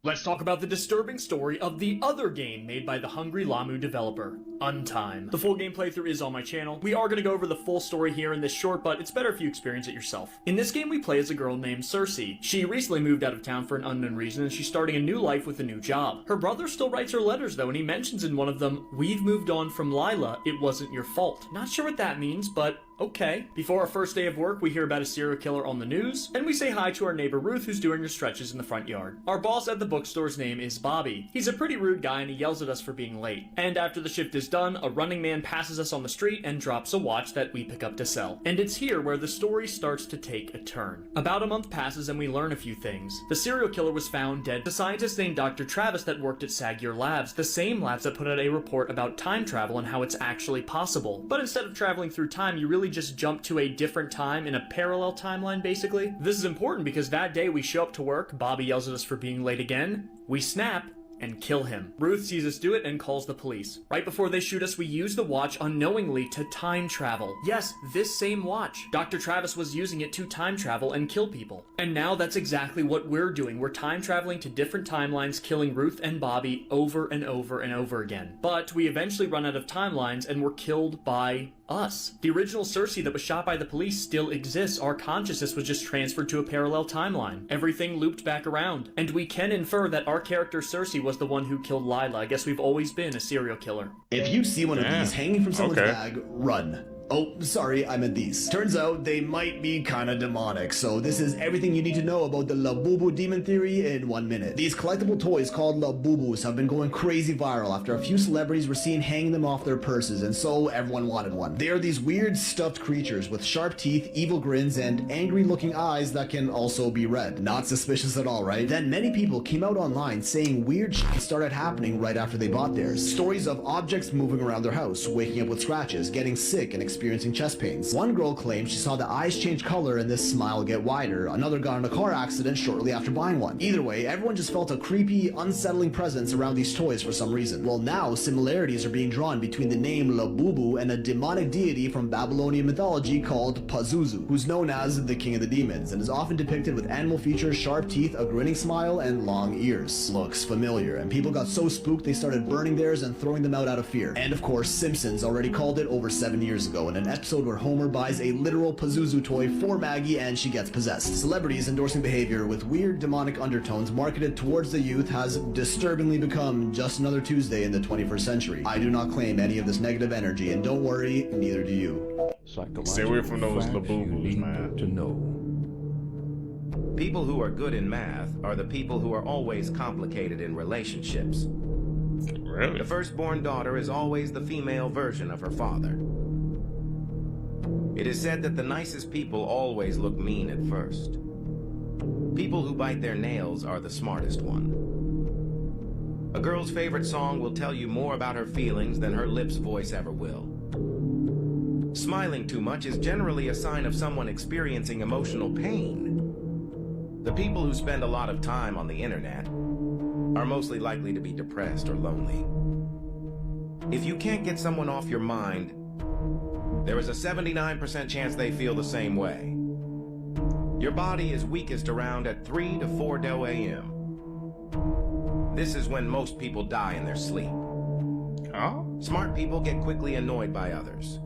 Let's talk about the disturbing story of the other game made by the Hungry Lamu developer, Untime. The full game playthrough is on my channel. We are going to go over the full story here in this short, but it's better if you experience it yourself. In this game, we play as a girl named Cersei. She recently moved out of town for an unknown reason, and she's starting a new life with a new job. Her brother still writes her letters, though, and he mentions in one of them, "We've moved on from Lila, it wasn't your fault." Not sure what that means, but okay. Before our first day of work, we hear about a serial killer on the news, and we say hi to our neighbor Ruth, who's doing her stretches in the front yard. Our boss at the bookstore's name is Bobby. He's a pretty rude guy, and he yells at us for being late. And after the shift is done, a running man passes us on the street and drops a watch that we pick up to sell. And it's here where the story starts to take a turn. About a month passes and we learn a few things. The serial killer was found dead. The scientist named Dr. Travis that worked at Sagier Labs, the same labs that put out a report about time travel and how it's actually possible. But instead of traveling through time, you really just jump to a different time in a parallel timeline, basically. This is important because that day we show up to work, Bobby yells at us for being late again, we snap, and kill him. Ruth sees us do it and calls the police. Right before they shoot us, we use the watch unknowingly to time travel. Yes, this same watch. Dr. Travis was using it to time travel and kill people. And now that's exactly what we're doing. We're time traveling to different timelines, killing Ruth and Bobby over and over and over again. But we eventually run out of timelines and we're killed by us. The original Cersei that was shot by the police still exists. Our consciousness was just transferred to a parallel timeline. Everything looped back around. And we can infer that our character Cersei was the one who killed Lila. I guess we've always been a serial killer. If you see one of these hanging from someone's bag, run. Oh, sorry, I meant these. Turns out they might be kinda demonic, so this is everything you need to know about the Labubu demon theory in 1 minute. These collectible toys called Labubus have been going crazy viral after a few celebrities were seen hanging them off their purses, and so everyone wanted one. They are these weird stuffed creatures with sharp teeth, evil grins, and angry-looking eyes that can also be red. Not suspicious at all, right? Then many people came out online saying weird shit started happening right after they bought theirs. Stories of objects moving around their house, waking up with scratches, getting sick, and experiencing chest pains. One girl claimed she saw the eyes change color and this smile get wider. Another got in a car accident shortly after buying one. Either way, everyone just felt a creepy, unsettling presence around these toys for some reason. Well, now similarities are being drawn between the name Labubu and a demonic deity from Babylonian mythology called Pazuzu, who's known as the King of the Demons and is often depicted with animal features, sharp teeth, a grinning smile, and long ears. Looks familiar, and people got so spooked they started burning theirs and throwing them out of fear. And of course, Simpsons already called it over 7 years ago in an episode where Homer buys a literal Pazuzu toy for Maggie and she gets possessed. Celebrities endorsing behavior with weird demonic undertones marketed towards the youth has disturbingly become just another Tuesday in the 21st century. I do not claim any of this negative energy, and don't worry, neither do you. Stay away from those Labubus, man. To know. People who are good in math are the people who are always complicated in relationships. Really? The firstborn daughter is always the female version of her father. It is said that the nicest people always look mean at first. People who bite their nails are the smartest one. A girl's favorite song will tell you more about her feelings than her lips' voice ever will. Smiling too much is generally a sign of someone experiencing emotional pain. The people who spend a lot of time on the internet are mostly likely to be depressed or lonely. If you can't get someone off your mind, there is a 79% chance they feel the same way. Your body is weakest around at 3 to 4 a.m. This is when most people die in their sleep. Oh? Smart people get quickly annoyed by others.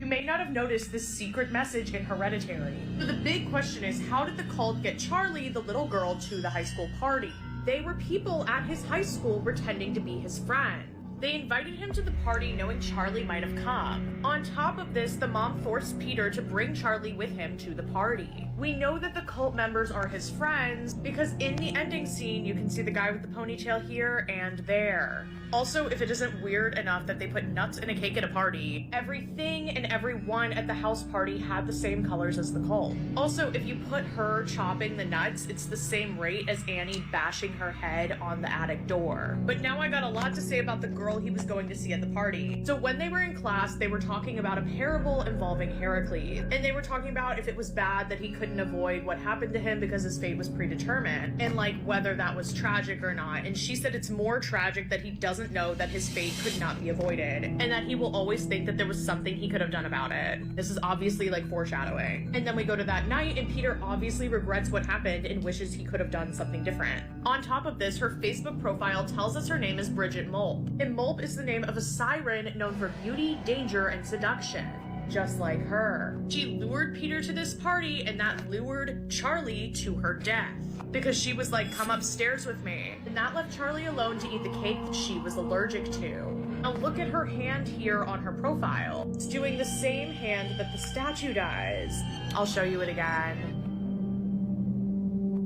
You may not have noticed this secret message in Hereditary. But the big question is, how did the cult get Charlie, the little girl, to the high school party? They were people at his high school pretending to be his friend. They invited him to the party knowing Charlie might have come. On top of this, the mom forced Peter to bring Charlie with him to the party. We know that the cult members are his friends because in the ending scene, you can see the guy with the ponytail here and there. Also, if it isn't weird enough that they put nuts in a cake at a party, everything and everyone at the house party had the same colors as the cult. Also, if you put her chopping the nuts, it's the same rate as Annie bashing her head on the attic door. But now I got a lot to say about the girl he was going to see at the party. So when they were in class, they were talking about a parable involving Heracles, and they were talking about if it was bad that he couldn't avoid what happened to him because his fate was predetermined, and like whether that was tragic or not. And she said it's more tragic that he doesn't know that his fate could not be avoided, and that he will always think that there was something he could have done about it. This is obviously like foreshadowing. And then we go to that night, and Peter obviously regrets what happened and wishes he could have done something different. On top of this, her Facebook profile tells us her name is Bridget Mulp, and Mulp is the name of a siren known for beauty, danger, and seduction. Just like her. She lured Peter to this party, and that lured Charlie to her death. Because she was like, come upstairs with me. And that left Charlie alone to eat the cake that she was allergic to. Now look at her hand here on her profile. It's doing the same hand that the statue does. I'll show you it again.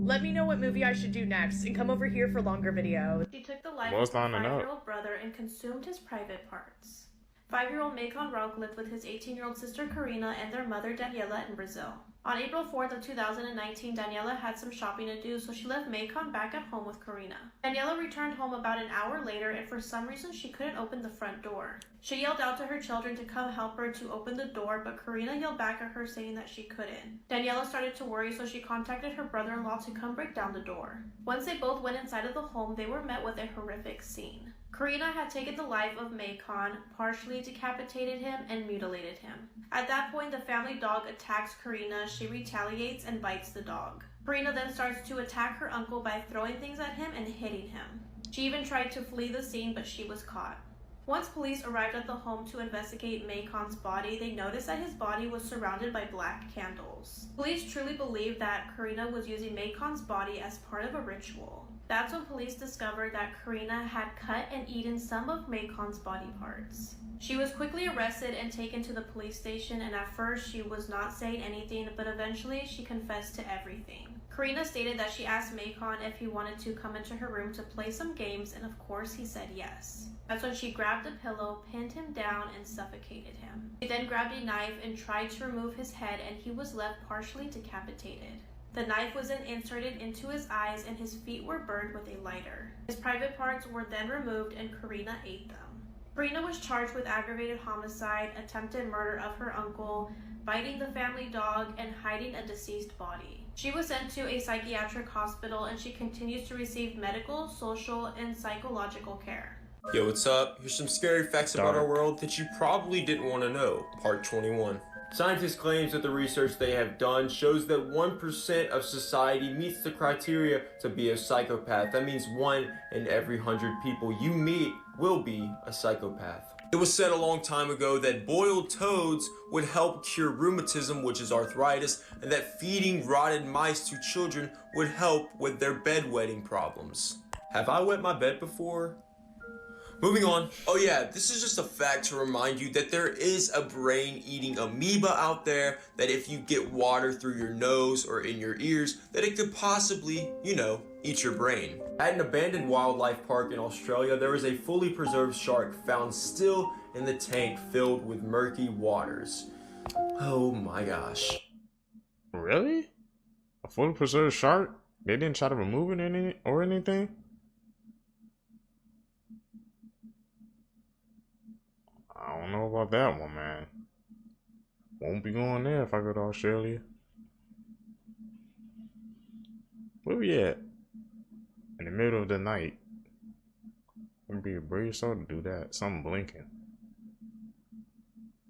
Let me know what movie I should do next, and come over here for longer videos. She took the life Well, of it's her not enough. 5-year-old brother and consumed his private parts. 5-year-old Macon Rauch lived with his 18-year-old sister Karina and their mother Daniela in Brazil. On April 4th of 2019, Daniela had some shopping to do, so she left Macon back at home with Karina. Daniela returned home about an hour later, and for some reason she couldn't open the front door. She yelled out to her children to come help her to open the door, but Karina yelled back at her saying that she couldn't. Daniela started to worry, so she contacted her brother-in-law to come break down the door. Once they both went inside of the home, they were met with a horrific scene. Karina had taken the life of Macon, partially decapitated him, and mutilated him. At that point, the family dog attacks Karina. She retaliates and bites the dog. Karina then starts to attack her uncle by throwing things at him and hitting him. She even tried to flee the scene, but she was caught. Once police arrived at the home to investigate Macon's body, they noticed that his body was surrounded by black candles. Police truly believe that Karina was using Macon's body as part of a ritual. That's when police discovered that Karina had cut and eaten some of Macon's body parts. She was quickly arrested and taken to the police station, and at first she was not saying anything, but eventually she confessed to everything. Karina stated that she asked Macon if he wanted to come into her room to play some games, and of course he said yes. That's when she grabbed a pillow, pinned him down, and suffocated him. She then grabbed a knife and tried to remove his head, and he was left partially decapitated. The knife was then inserted into his eyes, and his feet were burned with a lighter. His private parts were then removed, and Karina ate them. Karina was charged with aggravated homicide, attempted murder of her uncle, biting the family dog, and hiding a deceased body. She was sent to a psychiatric hospital, and she continues to receive medical, social, and psychological care. Yo, what's up? Here's some scary facts about our world that you probably didn't want to know. Part 21. Scientists claim that the research they have done shows that 1% of society meets the criteria to be a psychopath. That means 1 in every 100 people you meet will be a psychopath. It was said a long time ago that boiled toads would help cure rheumatism, which is arthritis, and that feeding rotted mice to children would help with their bedwetting problems. Have I wet my bed before? Moving on. Oh yeah, this is just a fact to remind you that there is a brain-eating amoeba out there that if you get water through your nose or in your ears, that it could possibly, eat your brain. At an abandoned wildlife park in Australia, there is a fully preserved shark found still in the tank filled with murky waters. Oh my gosh. Really? A fully preserved shark? They didn't try to remove it or anything? I don't know about that one, man. Won't be going there if I go to Australia. Where we at? In the middle of the night. It'd be a brave soul to do that. Something blinking.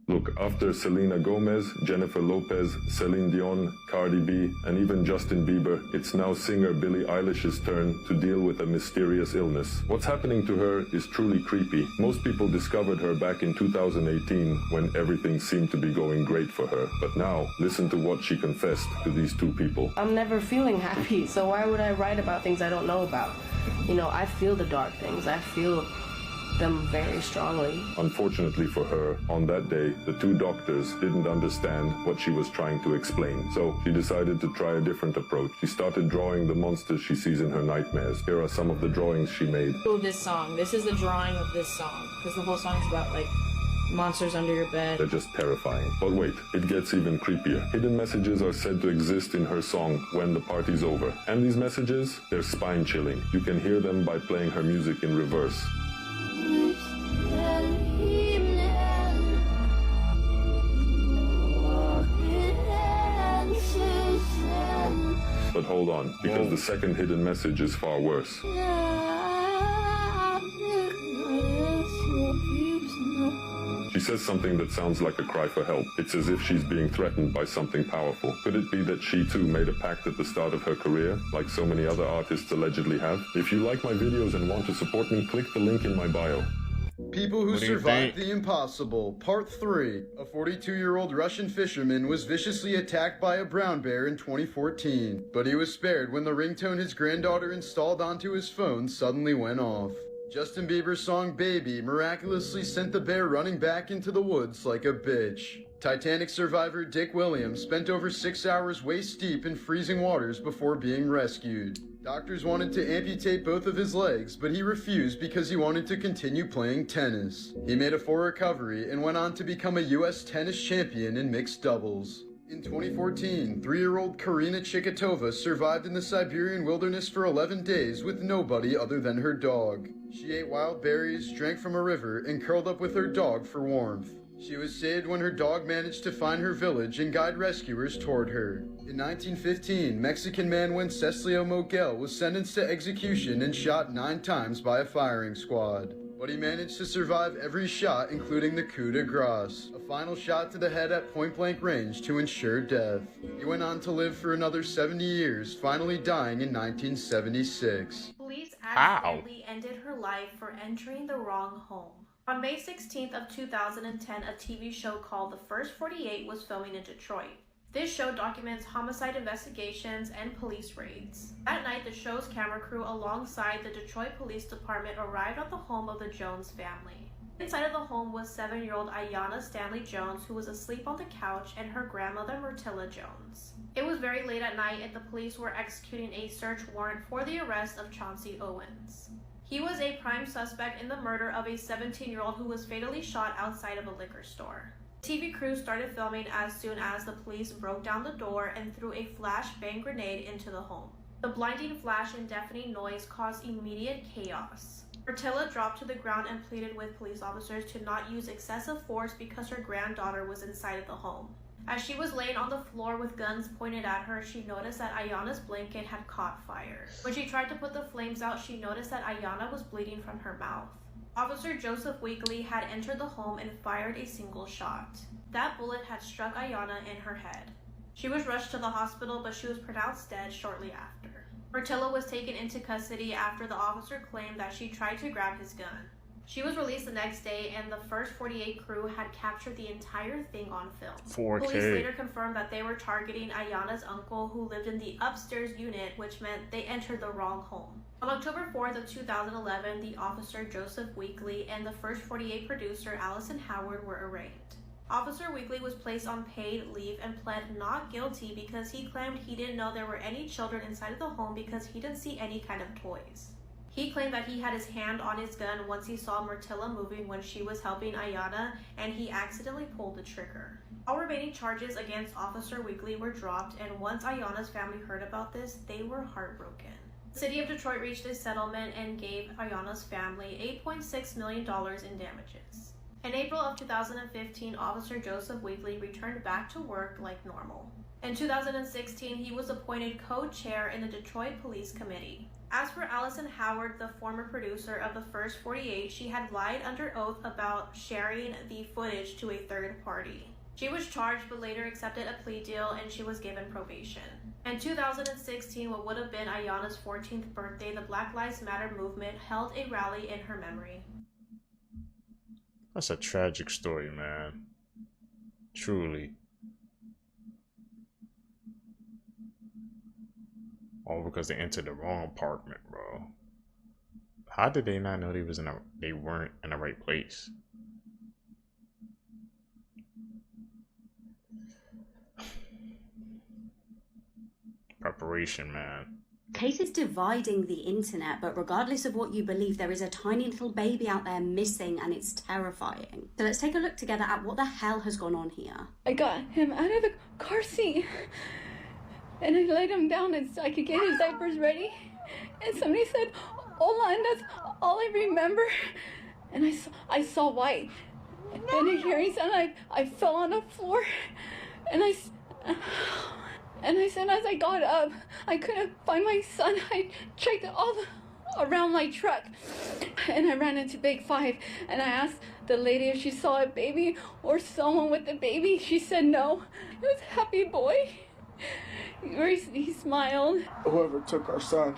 Look, after Selena Gomez, Jennifer Lopez, Celine Dion, Cardi B, and even Justin Bieber, it's now singer Billie Eilish's turn to deal with a mysterious illness. What's happening to her is truly creepy. Most people discovered her back in 2018 when everything seemed to be going great for her. But now, listen to what she confessed to these two people. I'm never feeling happy, so why would I write about things I don't know about? I feel the dark things. I feel them very strongly. Unfortunately for her, on that day, the two doctors didn't understand what she was trying to explain. So she decided to try a different approach. She started drawing the monsters she sees in her nightmares. Here are some of the drawings she made. Oh, this song. This is the drawing of this song. Because the whole song is about, like, monsters under your bed. They're just terrifying. But wait, it gets even creepier. Hidden messages are said to exist in her song When the Party's Over. And these messages, they're spine-chilling. You can hear them by playing her music in reverse. But hold on, because the second hidden message is far worse. She says something that sounds like a cry for help. It's as if she's being threatened by something powerful. Could it be that she too made a pact at the start of her career, like so many other artists allegedly have? If you like my videos and want to support me, click the link in my bio. People who survived the impossible, Part 3. A 42-year-old Russian fisherman was viciously attacked by a brown bear in 2014, but he was spared when the ringtone his granddaughter installed onto his phone suddenly went off. Justin Bieber's song Baby miraculously sent the bear running back into the woods like a bitch. Titanic survivor Dick Williams spent over 6 hours waist deep in freezing waters before being rescued. Doctors wanted to amputate both of his legs, but he refused because he wanted to continue playing tennis. He made a full recovery and went on to become a U.S. tennis champion in mixed doubles. In 2014, 3-year-old Karina Chikatova survived in the Siberian wilderness for 11 days with nobody other than her dog. She ate wild berries, drank from a river, and curled up with her dog for warmth. She was saved when her dog managed to find her village and guide rescuers toward her. In 1915, Mexican man Wenceslao Moguel was sentenced to execution and shot 9 times by a firing squad. But he managed to survive every shot, including the coup de grace, a final shot to the head at point-blank range to ensure death. He went on to live for another 70 years, finally dying in 1976. Police accidentally ended her life for entering the wrong home. On May 16th of 2010, a TV show called The First 48 was filming in Detroit. This show documents homicide investigations and police raids. That night, the show's camera crew alongside the Detroit Police Department arrived at the home of the Jones family. Inside of the home was 7-year-old Ayanna Stanley Jones, who was asleep on the couch, and her grandmother Myrtilla Jones. It was very late at night and the police were executing a search warrant for the arrest of Chauncey Owens. He was a prime suspect in the murder of a 17-year-old who was fatally shot outside of a liquor store. TV crew started filming as soon as the police broke down the door and threw a flashbang grenade into the home. The blinding flash and deafening noise caused immediate chaos. Myrtilla dropped to the ground and pleaded with police officers to not use excessive force because her granddaughter was inside of the home. As she was laying on the floor with guns pointed at her, she noticed that Ayanna's blanket had caught fire. When she tried to put the flames out, she noticed that Ayanna was bleeding from her mouth. Officer Joseph Weekly had entered the home and fired a single shot. That bullet had struck Ayanna in her head. She was rushed to the hospital, but she was pronounced dead shortly after. Myrtilla was taken into custody after the officer claimed that she tried to grab his gun. She was released the next day, and the First 48 crew had captured the entire thing on film. 4K. Police later confirmed that they were targeting Ayanna's uncle, who lived in the upstairs unit, which meant they entered the wrong home. On October 4th of 2011, the officer Joseph Weekly and the First 48 producer Allison Howard were arraigned. Officer Weekly was placed on paid leave and pled not guilty because he claimed he didn't know there were any children inside of the home because he didn't see any kind of toys. He claimed that he had his hand on his gun once he saw Myrtilla moving when she was helping Ayanna, and he accidentally pulled the trigger. All remaining charges against Officer Weekly were dropped, and once Ayanna's family heard about this, they were heartbroken. The city of Detroit reached a settlement and gave Ayanna's family $8.6 million in damages. In April of 2015, Officer Joseph Weekly returned back to work like normal. In 2016, he was appointed co-chair in the Detroit Police Committee. As for Allison Howard, the former producer of the First 48, she had lied under oath about sharing the footage to a third party. She was charged but later accepted a plea deal and she was given probation. In 2016, what would have been Ayanna's 14th birthday, the Black Lives Matter movement held a rally in her memory. That's a tragic story, man. Truly. All because they entered the wrong apartment, bro. How did they not know they weren't in the right place? Preparation, man. Hate is dividing the internet, but regardless of what you believe, there is a tiny little baby out there missing, and it's terrifying. So let's take a look together at what the hell has gone on here. I got him out of the car seat, and I laid him down and so I could get his diapers ready. And somebody said, "Hola," and that's all I remember. And I saw white, and a hearing sound. I fell on the floor, and I said, as I got up, I couldn't find my son. I checked all around my truck, and I ran into Big 5, and I asked the lady if she saw a baby or someone with a baby. She said no. It was a happy boy. He smiled. Whoever took our son,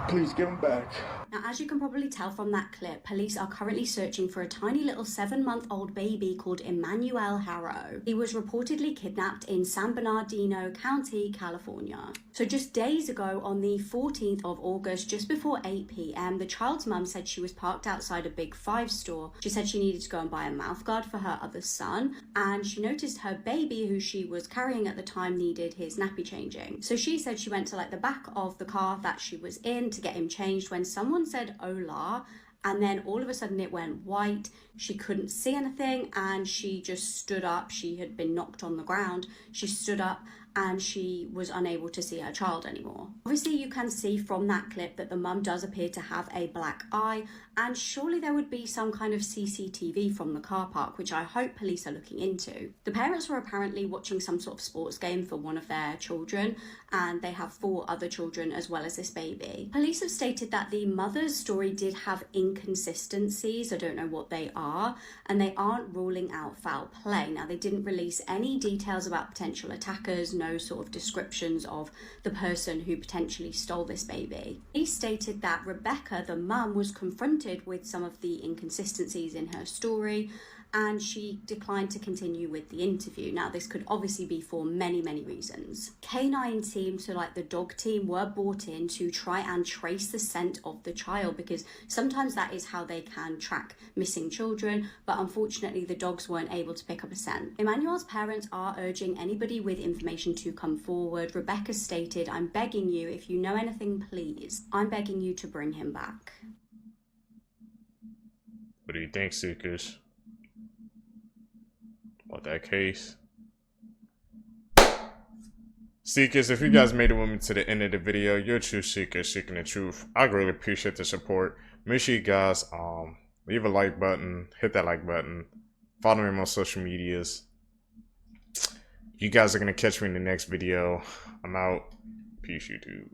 please give him back. Now, as you can probably tell from that clip, police are currently searching for a tiny little 7-month-old baby called Emmanuel Harrow. He was reportedly kidnapped in San Bernardino County, California. So just days ago, on the 14th of August, just before 8 p.m, the child's mum said she was parked outside a Big 5 store. She said she needed to go and buy a mouthguard for her other son, and she noticed her baby, who she was carrying at the time, needed his nappy changing. So she said she went to the back of the car that she was in to get him changed when someone said hola, and then all of a sudden it went white. She couldn't see anything, and she just stood up. She had been knocked on the ground. She stood up and she was unable to see her child anymore. Obviously, you can see from that clip that the mum does appear to have a black eye, and surely there would be some kind of CCTV from the car park, which I hope police are looking into. The parents were apparently watching some sort of sports game for one of their children, and they have 4 other children as well as this baby. Police have stated that the mother's story did have inconsistencies. I don't know what they are, and they aren't ruling out foul play. Now, they didn't release any details about potential attackers, no sort of descriptions of the person who potentially stole this baby. He stated that Rebecca, the mum, was confronted with some of the inconsistencies in her story, and she declined to continue with the interview. Now, this could obviously be for many, many reasons. Canine teams, so the dog team, were brought in to try and trace the scent of the child, because sometimes that is how they can track missing children, but unfortunately the dogs weren't able to pick up a scent. Emmanuel's parents are urging anybody with information to come forward. Rebecca stated, "I'm begging you, if you know anything, please. I'm begging you to bring him back." What do you think, Seekers? About that case? Seekers, if you guys made it with me to the end of the video, you're true seekers seeking the truth. I really appreciate the support. Make sure you guys leave a like button, hit that like button, follow me on my social medias. You guys are gonna catch me in the next video. I'm out. Peace, YouTube.